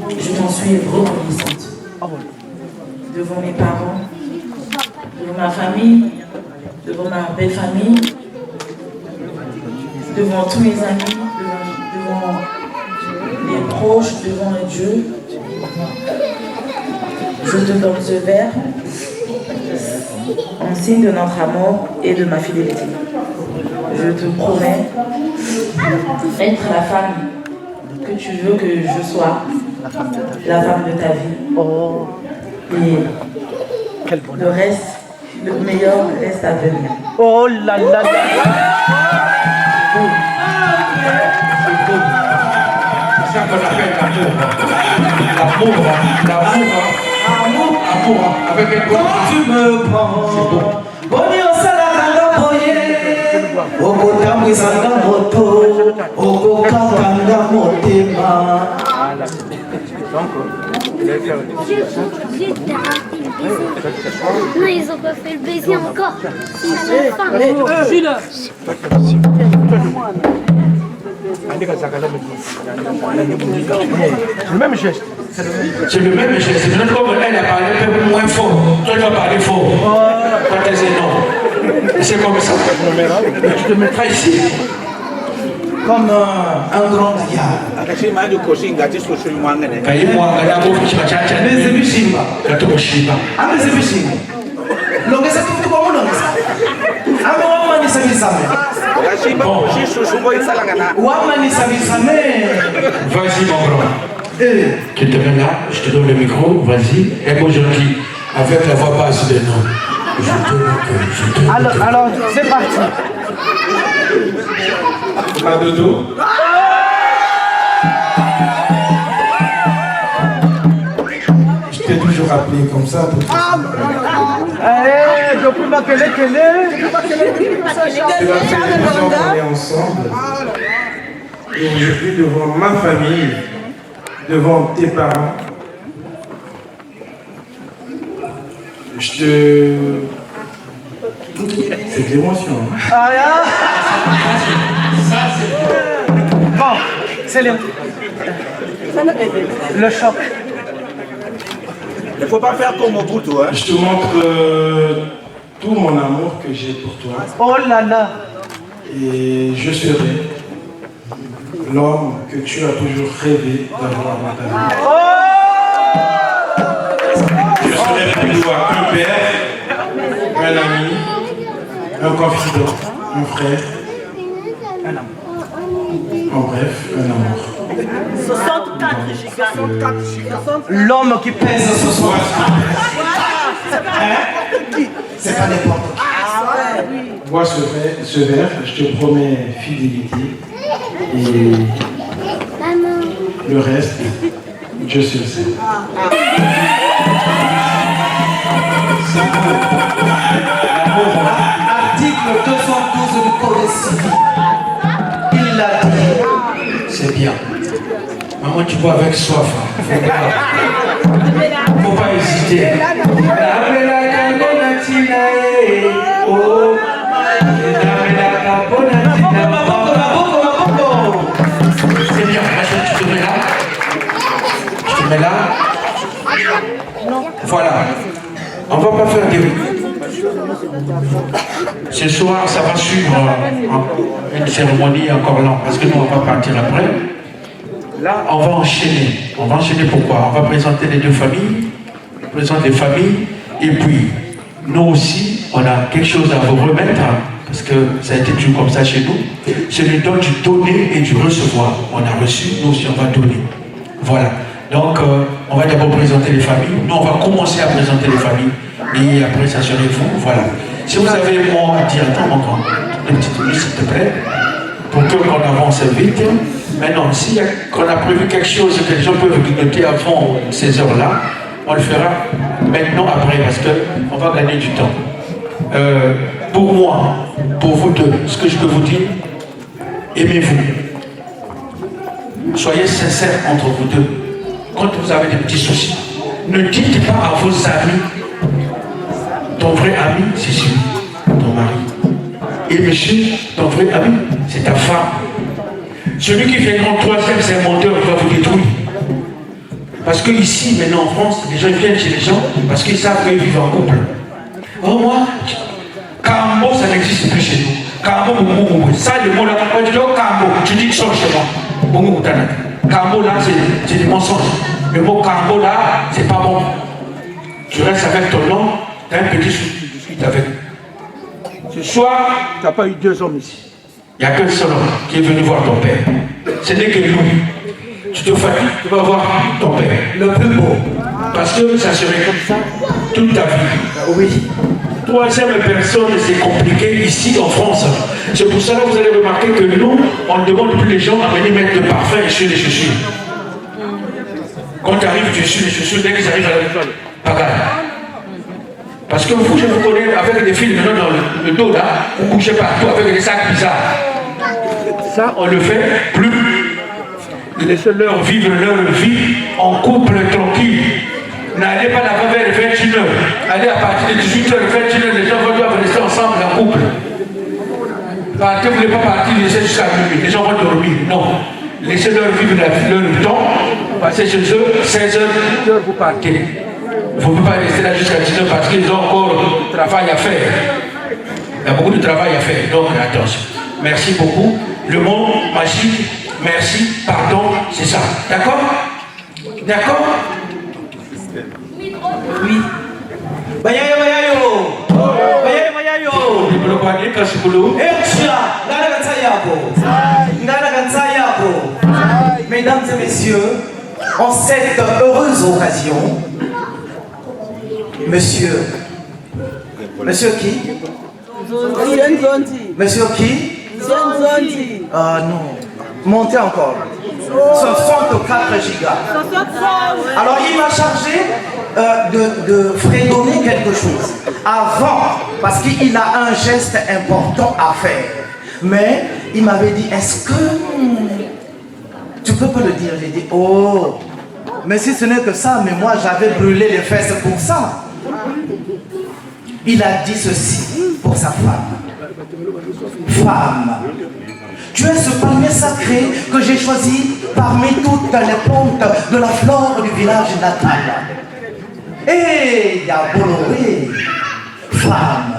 [SPEAKER 12] Je m'en suis reconnaissante. Devant mes parents, devant ma famille, devant ma belle famille, devant tous mes amis, devant les proches, devant Dieu. Je te donne ce verre en signe de notre amour et de ma fidélité. Je te promets être la femme que tu veux que je sois, la femme de ta vie. Et le reste, le meilleur reste à venir.
[SPEAKER 5] Oh là là là.
[SPEAKER 2] C'est ça qu'on appelle l'amour, avec un
[SPEAKER 4] quand tu me prends, boni osala boye, okotambwisanga moto, okokatanga motema.
[SPEAKER 14] Non, ils ont pas fait le baiser encore. Ils ont faim.
[SPEAKER 10] Jules.
[SPEAKER 5] C'est le même geste.
[SPEAKER 2] C'est le même geste. C'est peut-être comme elle a parlé un peu moins fort. Toi, tu vas parler fort. Quand elle dit non. C'est comme ça. Et tu te mettras ici.
[SPEAKER 4] Comme un grand gaillard. Longeza kitu kwa mulongeza.
[SPEAKER 2] Vas-y mon grand. Tu te mets là, je te donne le micro, vas-y. Et moi je dis, avec la voix basse de non.
[SPEAKER 5] Alors, c'est parti.
[SPEAKER 2] Ma dodo.
[SPEAKER 15] Je t'ai toujours appelé comme ça.
[SPEAKER 5] Allez, je peux m'appeler Kélé.
[SPEAKER 15] C'est la télévision qu'on est ensemble. Et aujourd'hui, devant ma famille, devant tes parents, je te... C'est de l'émotion.
[SPEAKER 5] Bon, c'est le choc.
[SPEAKER 15] Il ne faut pas faire comme au bout, toi. Je te montre tout mon amour que j'ai pour toi.
[SPEAKER 5] Oh là là.
[SPEAKER 15] Et je serai l'homme que tu as toujours rêvé d'avoir dans ta vie. Je serai pour toi un père, un ami, un confident, un frère, un amour. En bref, un amour.
[SPEAKER 4] 64 gigas. L'homme qui pèse 60.
[SPEAKER 15] C'est pas n'importe qui. Bois ce verre, je te promets fidélité. Et le reste, Dieu seul sait.
[SPEAKER 4] Article 212 du Code civil. Il l'a dit.
[SPEAKER 2] C'est bien. Maman, tu bois avec soif. Faut pas hésiter. C'est bien, tu te mets là. Tu te mets là. Voilà. On va pas faire des... Ce soir, ça va suivre une cérémonie encore longue, parce que nous, on va partir après. Là, on va enchaîner. On va enchaîner pourquoi? On va présenter les deux familles, on présente les familles, et puis, nous aussi, on a quelque chose à vous remettre, parce que ça a été toujours comme ça chez nous. C'est le don du donner et du recevoir. On a reçu, nous aussi, on va donner. Voilà. Donc, on va d'abord présenter les familles. Nous, on va commencer à présenter les familles. Et après, ça serait vous. Voilà. Si vous avez un mot à dire, attends, mon grand, une petite minute, s'il te plaît, pour qu'on avance vite. Maintenant, si on a prévu quelque chose que les gens peuvent noter avant ces heures-là, on le fera maintenant, après, parce qu'on va gagner du temps. Pour moi, pour vous deux, ce que je peux vous dire, aimez-vous. Soyez sincères entre vous deux. Quand vous avez des petits soucis, ne dites pas à vos amis. Ton vrai ami, c'est celui, ton mari. Et monsieur, ton vrai ami, c'est ta femme. Celui qui fait grand troisième, c'est un menteur, il va vous détruire. Parce que ici, maintenant en France, les gens viennent chez les gens parce qu'ils savent qu'ils vivent en couple. Oh moi, Kambo, ça n'existe plus chez nous. Kambo, ça le mot là, quand tu dis Kambo, tu dis sors chez moi. Kambo là, c'est des mensonges. Le mot Kambo là, c'est pas bon. Tu restes avec ton nom, tu as un petit discute avec. Ce soir, tu n'as pas eu deux hommes ici. Il n'y a qu'un seul homme qui est venu voir ton père. Ce n'est que lui. Tu te fatigues, tu vas voir ton père. Le plus beau. Parce que ça serait comme ça toute ta vie. Oui. Troisième personne, c'est compliqué ici en France. C'est pour ça que vous allez remarquer que nous, on ne demande plus les gens à venir mettre le parfum sur les chaussures. Quand tu arrives, tu suis les chaussures, dès qu'ils arrivent à la maison, pas grave. Parce que vous, je vous connais avec des filles maintenant dans le dos là, vous bougez partout avec des sacs bizarres. Ça, on ne le fait plus. Laissez-leur vivre leur vie en couple tranquille. N'allez pas là-bas vers les 21h. Allez à partir de 18h, 21h, les gens doivent rester ensemble en couple. Partez, vous ne voulez pas partir, laissez jusqu'à minuit. Les gens vont dormir. Non. Laissez-leur vivre leur temps. Passez chez eux, 16h, 18h, vous partez. Vous ne pouvez pas rester là jusqu'à 19h parce qu'ils ont encore du travail à faire. Il y a beaucoup de travail à faire. Donc, attention. Merci beaucoup. Le mot magique, merci, pardon, c'est ça. D'accord? D'accord?
[SPEAKER 4] Oui. Bayayo, bayayo. Bayayo, bayayo. Mesdames et messieurs, en cette heureuse occasion, monsieur qui? Monsieur qui? Ah non, montez encore. 64 gigas. Alors il m'a chargé de fredonner quelque chose avant, parce qu'il a un geste important à faire. Mais il m'avait dit, est-ce que tu peux pas le dire? J'ai dit, oh, mais si ce n'est que ça, mais moi j'avais brûlé les fesses pour ça. Il a dit ceci pour sa femme. Femme, tu es ce palmier sacré que j'ai choisi parmi toutes les plantes de la flore du village natal. Et Yaboloré, femme,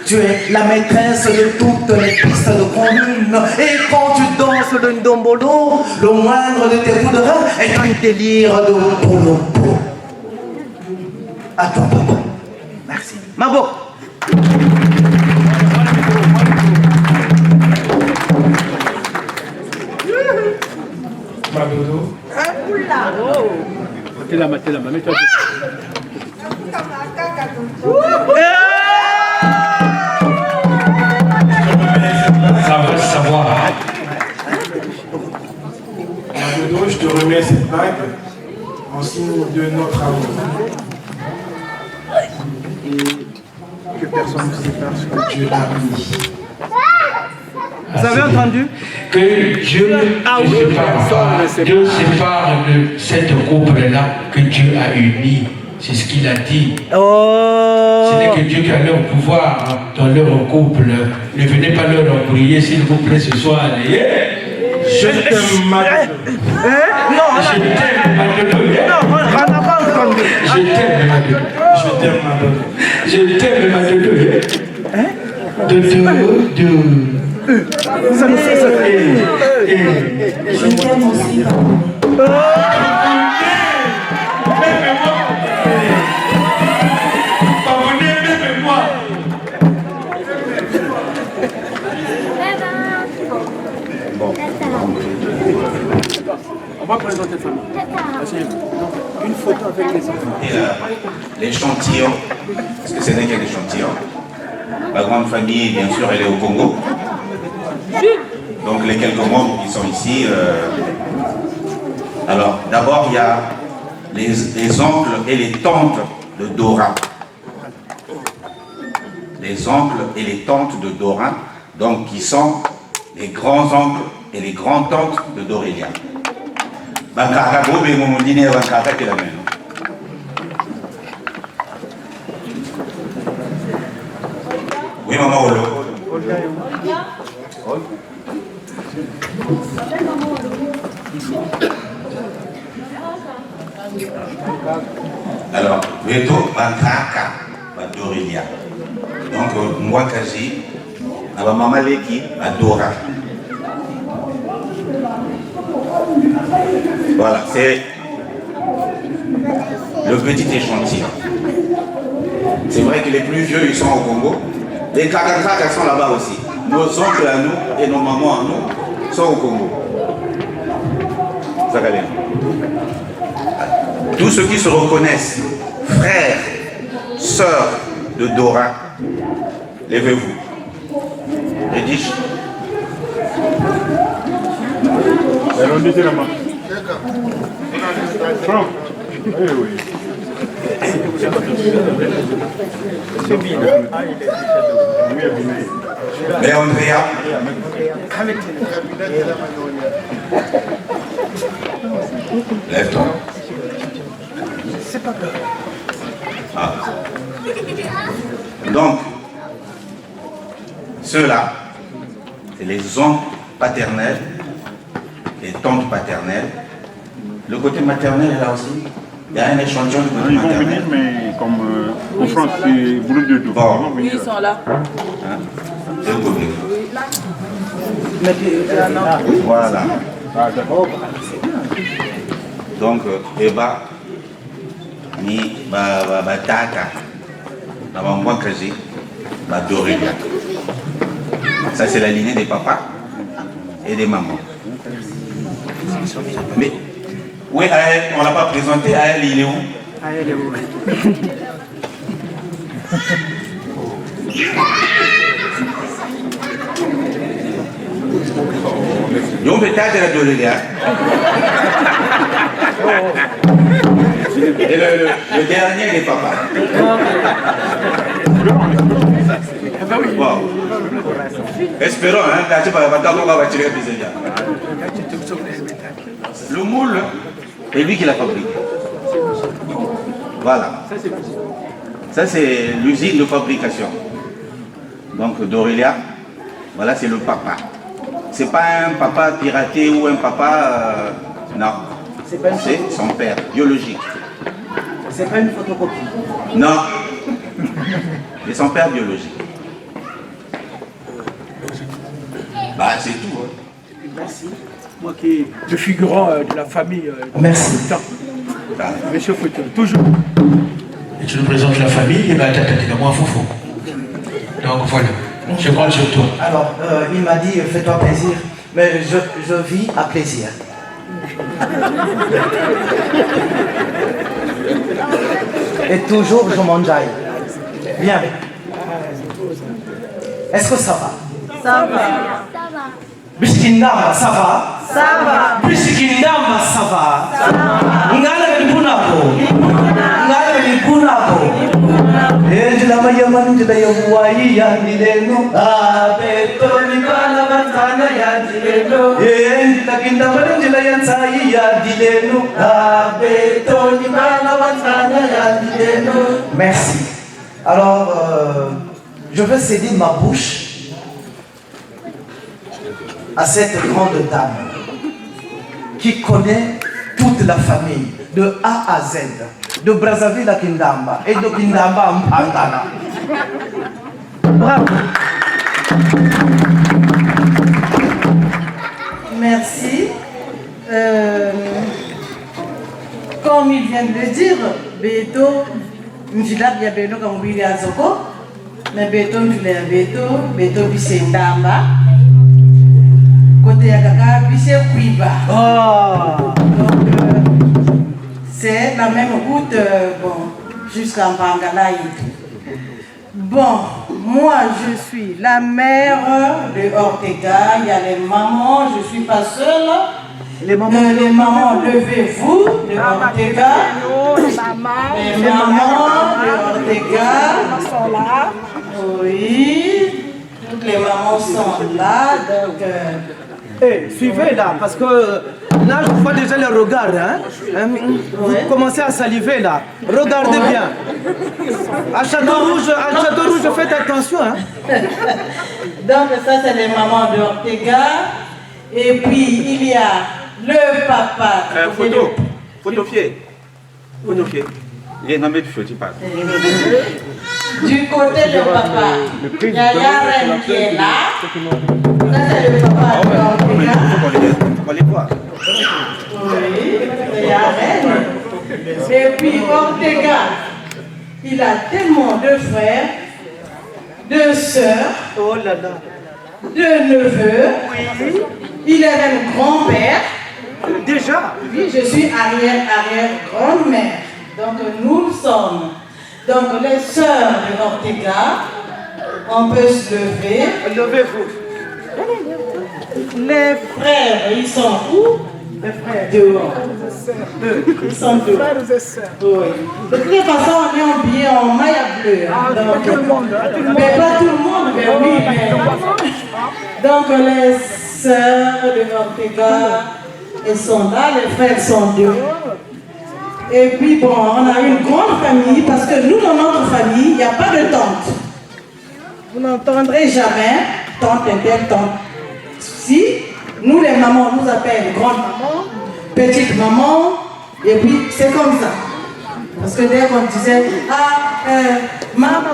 [SPEAKER 4] tu es la maîtresse de toutes les pistes de commune. Et quand tu danses le ndombolo, le moindre de tes coups de rein est un délire de Wopolopo. À toi, papa. Merci. Mabo.
[SPEAKER 15] Madodo. Mets-toi.
[SPEAKER 2] Ça va savoir.
[SPEAKER 15] Madodo, je te remets cette bague en signe de notre amour. Et que personne ne sépare ce que Dieu a mis.
[SPEAKER 4] Vous avez entendu?
[SPEAKER 2] Que Dieu sépare de cette couple-là que Dieu a unie. C'est ce qu'il a dit.
[SPEAKER 4] Oh.
[SPEAKER 2] Ce n'est que Dieu qui a leur pouvoir dans leur couple. Ne venez pas leur embrouiller, s'il vous plaît, ce soir.
[SPEAKER 15] Je t'aime, Madodo.
[SPEAKER 4] Non,
[SPEAKER 2] je t'aime, Madodo.
[SPEAKER 4] Non, on n'a pas entendu.
[SPEAKER 2] Je t'aime, Madodo.
[SPEAKER 15] Je t'aime, Madodo.
[SPEAKER 2] Je t'aime, Madodo.
[SPEAKER 4] Ça nous fait ça.
[SPEAKER 12] Je t'aime aussi,
[SPEAKER 5] On va présenter ta famille. Une photo avec les enfants.
[SPEAKER 16] Et l'échantillon, parce que ce n'est qu'un échantillon. La grande famille, bien sûr, elle est au Congo. Donc les quelques membres qui sont ici. Alors, d'abord, il y a les oncles et les tantes de Dora. Les oncles et les tantes de Dora, donc qui sont les grands-oncles et les grands-tantes de Dorélia. Oui, maman Olo. Alors, Beto Bakaka Badorelia. Donc, Mwakaji, Aba Mama Leki Adora. Voilà, c'est le petit échantillon. C'est vrai que les plus vieux, ils sont au Congo. Les Kakaka sont là-bas aussi. Nos oncles à nous et nos mamans à nous sont au Congo. Tous ceux qui se reconnaissent, frères, sœurs de Dora, levez-vous. Rédige. Mais Andrea, lève-toi.
[SPEAKER 4] C'est pas grave.
[SPEAKER 16] Ah. Donc, ceux-là, c'est les oncles paternels, les tantes paternelles. Le côté maternel est là aussi. Il y a un échantillon du côté maternel.
[SPEAKER 11] Ils vont venir, mais comme en France, c'est boulot de tout.
[SPEAKER 16] Bon.
[SPEAKER 10] Oui, ils sont là.
[SPEAKER 16] Hein? C'est le côté.
[SPEAKER 11] Voilà.
[SPEAKER 16] Donc, Eba, ni Bataka, na Mwakaji, bah, d'Aurélia. Ça, c'est la lignée des papas et des mamans. Mais, oui, Aël, on ne l'a pas présenté. Aël, il est où?
[SPEAKER 5] Aël est où?
[SPEAKER 16] Donc, peut-être d'Aurélia. Et le dernier des papas. Bon. Espérons, hein, le moule, c'est lui qui l'a fabriqué. Voilà. Ça, c'est l'usine de fabrication. Donc, d'Aurélia, voilà, c'est le papa. C'est pas un papa piraté ou un papa... non. C'est son père, biologique.
[SPEAKER 4] C'est pas une photocopie.
[SPEAKER 16] Non. C'est son père biologique. Bah, c'est tout. Hein.
[SPEAKER 5] Merci. Moi qui est le figurant de la famille.
[SPEAKER 4] Merci.
[SPEAKER 5] Monsieur Fouto, toujours.
[SPEAKER 2] Et tu nous présentes la famille, et bien t'as moi Foufou. Donc voilà, je compte sur toi.
[SPEAKER 4] Alors, il m'a dit, fais-toi plaisir, mais je vis à plaisir. Et toujours je m'enjaille. Bien. Est-ce que ça va?
[SPEAKER 10] Ça va.
[SPEAKER 4] Biskindama, ça va?
[SPEAKER 10] Ça va.
[SPEAKER 4] Biskindama, ça va? Ngala lipunako. Ngala lipunako. Endila mayaman ndila yamuwai ya ndileno. Abeto nikala batana ya ndileno. Endila kindama ndila yansai ya ndileno. Abeto nikala batana ya ndileno. Merci. Alors, je veux céder ma bouche à cette grande dame qui connaît toute la famille, de A à Z, de Brazzaville à Kindamba et de Kindamba à Mpangana. Bravo.
[SPEAKER 10] Merci. Comme il vient de le dire, Beto, Njila Biabeno Kamubili Azoko, mais Beto Njila Beto Bisendamba. Côté Yakaka, puis c'est Kuiba. Donc, c'est la même route bon, jusqu'à Mpangala et tout. Bon, moi je suis la mère de Ortega, il y a les mamans, je ne suis pas seule. Les mamans, levez-vous de Ortega. Les mamans de Ortega sont là. Oui, toutes les mamans sont là, donc...
[SPEAKER 4] suivez là, parce que là je vois déjà le regard. Hein? Vous commencez à saliver là. Regardez bien. À Château Rouge, faites attention. Hein?
[SPEAKER 10] Donc ça c'est les mamans de Ortega. Et puis il y a le papa.
[SPEAKER 16] Photofier. Il est nommé du pas.
[SPEAKER 10] Du côté de papa, il y a Yaren qui est là. Ça c'est le papa de Ortega.
[SPEAKER 16] On les voit.
[SPEAKER 10] Oui, c'est Yaren. Et puis Ortega, il a tellement de frères, de sœurs, de neveux. Il est même grand-père.
[SPEAKER 4] Déjà?
[SPEAKER 10] Oui, je suis arrière-grand-mère. Donc nous le sommes. Donc les sœurs de Ortega, on peut se lever.
[SPEAKER 4] Levez-vous.
[SPEAKER 10] Les frères, ils sont où? Les frères dehors. Ils sont dehors. Oui. De toute façon, on est habillés en maillot bleu. Donc,
[SPEAKER 4] tout le monde.
[SPEAKER 10] Mais pas tout le monde, mais oui. Mais... Donc les sœurs de Ortega, elles sont là, les frères sont dehors. Et puis bon, on a une grande famille parce que nous, dans notre famille, il n'y a pas de tante. Vous n'entendrez jamais tante et telle tante. Si, nous les mamans nous appellent grande maman, petite maman, et puis c'est comme ça. Parce que dès qu'on disait, maman,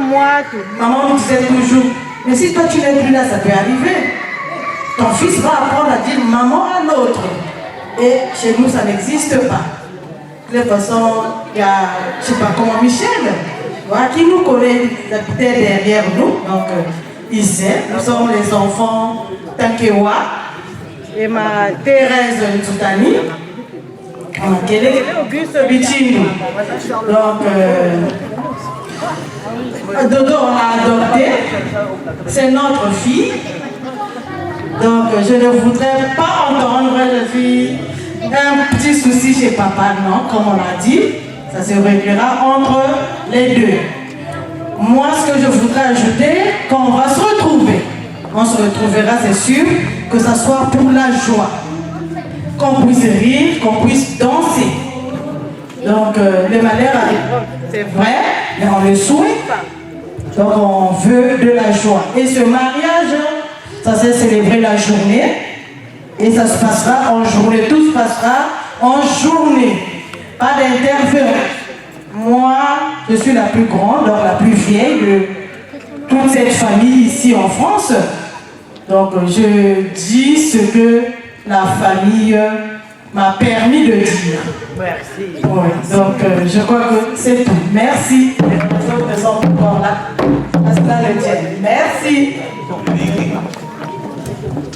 [SPEAKER 10] maman nous disait toujours, mais si toi tu n'es plus là, ça peut arriver. Ton fils va apprendre à dire maman à l'autre. Et chez nous, ça n'existe pas. De toute façon, il y a, je ne sais pas comment, Michel. Voilà, qui nous connaît derrière nous. Donc, ici, nous sommes les enfants Tankewa et ma Thérèse Nzoutani. Quel est Auguste Bichino. Donc, Dodo, on l'a adopté. C'est notre fille. Donc, je ne voudrais pas entendre, je suis un petit souci chez papa, non, comme on l'a dit. Ça se réglera entre les deux. Moi, ce que je voudrais ajouter, quand on va se retrouver, on se retrouvera, c'est sûr, que ça soit pour la joie. Qu'on puisse rire, qu'on puisse danser. Donc, le malheur arrive, c'est vrai, mais on le souhaite pas. Donc, on veut de la joie. Et ce mariage, ça s'est célébré la journée. Et ça se passera en journée. Tout se passera en journée. Pas d'interférence. Moi, je suis la plus grande, donc la plus vieille de toute cette famille ici en France. Donc, je dis ce que la famille m'a permis de dire.
[SPEAKER 4] Merci.
[SPEAKER 10] Ouais, donc, je crois que c'est tout. Merci. Les autres sont encore là. Merci.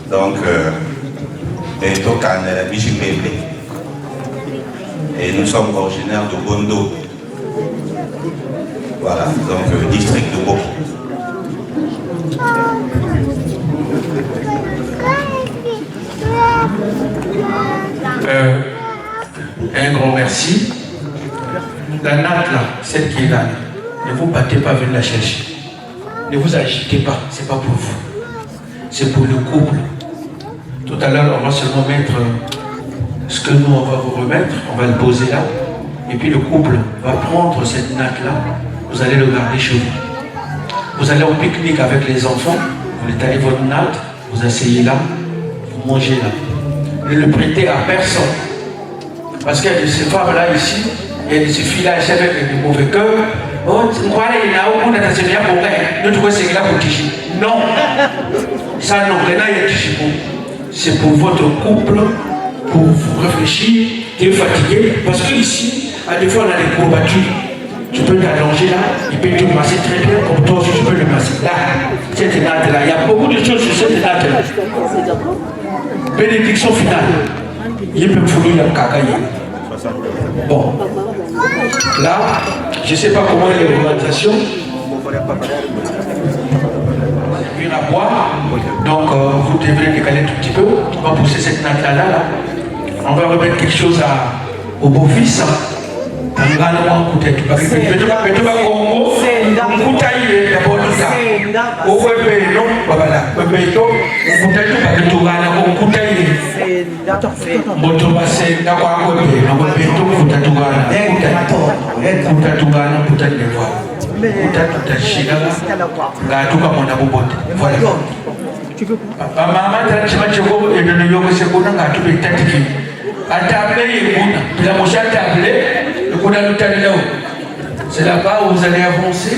[SPEAKER 16] Donc, et nous sommes originaires de Bondo. Voilà, donc district de Boko.
[SPEAKER 2] Un grand merci. La natte là, celle qui est là, ne vous battez pas, venez la chercher. Ne vous agitez pas, c'est pas pour vous. C'est pour le couple. Tout à l'heure, on va seulement mettre ce que nous, on va vous remettre, on va le poser là. Et puis le couple va prendre cette natte-là, vous allez le garder chez vous. Vous allez au pique-nique avec les enfants, vous étalez votre natte, vous asseyez là, vous mangez là. Ne le prêtez à personne. Parce qu'il y a de ces femmes-là ici, il y a de ces filles-là ici avec des mauvais cœurs. Oh, tu crois qu'il y a un peu de bien pour elle. Nous trouvons que c'est là pour Tichi. Non. Ça, non, c'est pour votre couple, pour vous réfléchir, tu es fatigué. Parce que ici, à des fois, on a des courbatures. Tu peux t'allonger là, il peut te masser très bien, comme toi aussi tu peux le masser. Là, cette natte-là, il y a beaucoup de choses sur cette natte-là. Bénédiction finale. Il peut me fouiller le cacaille. Bon. Là, je ne sais pas comment est l'organisation. Puis à boire. Donc, vous devrez décaler un tout petit peu. On va pousser cette natte-là. Là. On va remettre quelque chose au beau-fils. On va peut-être pas Congo. C'est là-bas où vous allez avancer.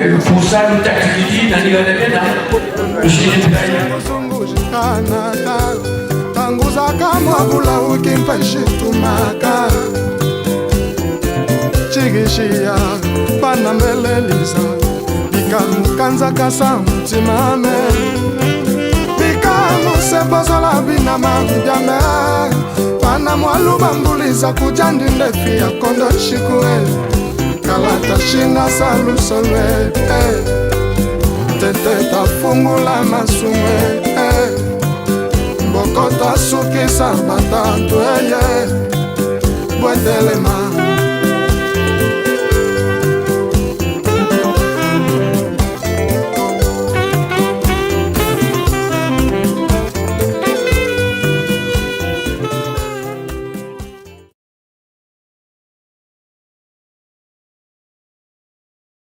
[SPEAKER 2] Et pour ça, nous t'activons dans le
[SPEAKER 6] Chigishia, Panamelelisa, Pikamu Kanzaka Samtimame, Pikamu Sepozola Binama Yame, Panamwalu Bambulisa Kujandi Nefia Kondo Shikue, Kalata Shina Salu Solwe, Tete Tafungula Masume, Bokota Suki Sabata Tueye, Buetele Ma.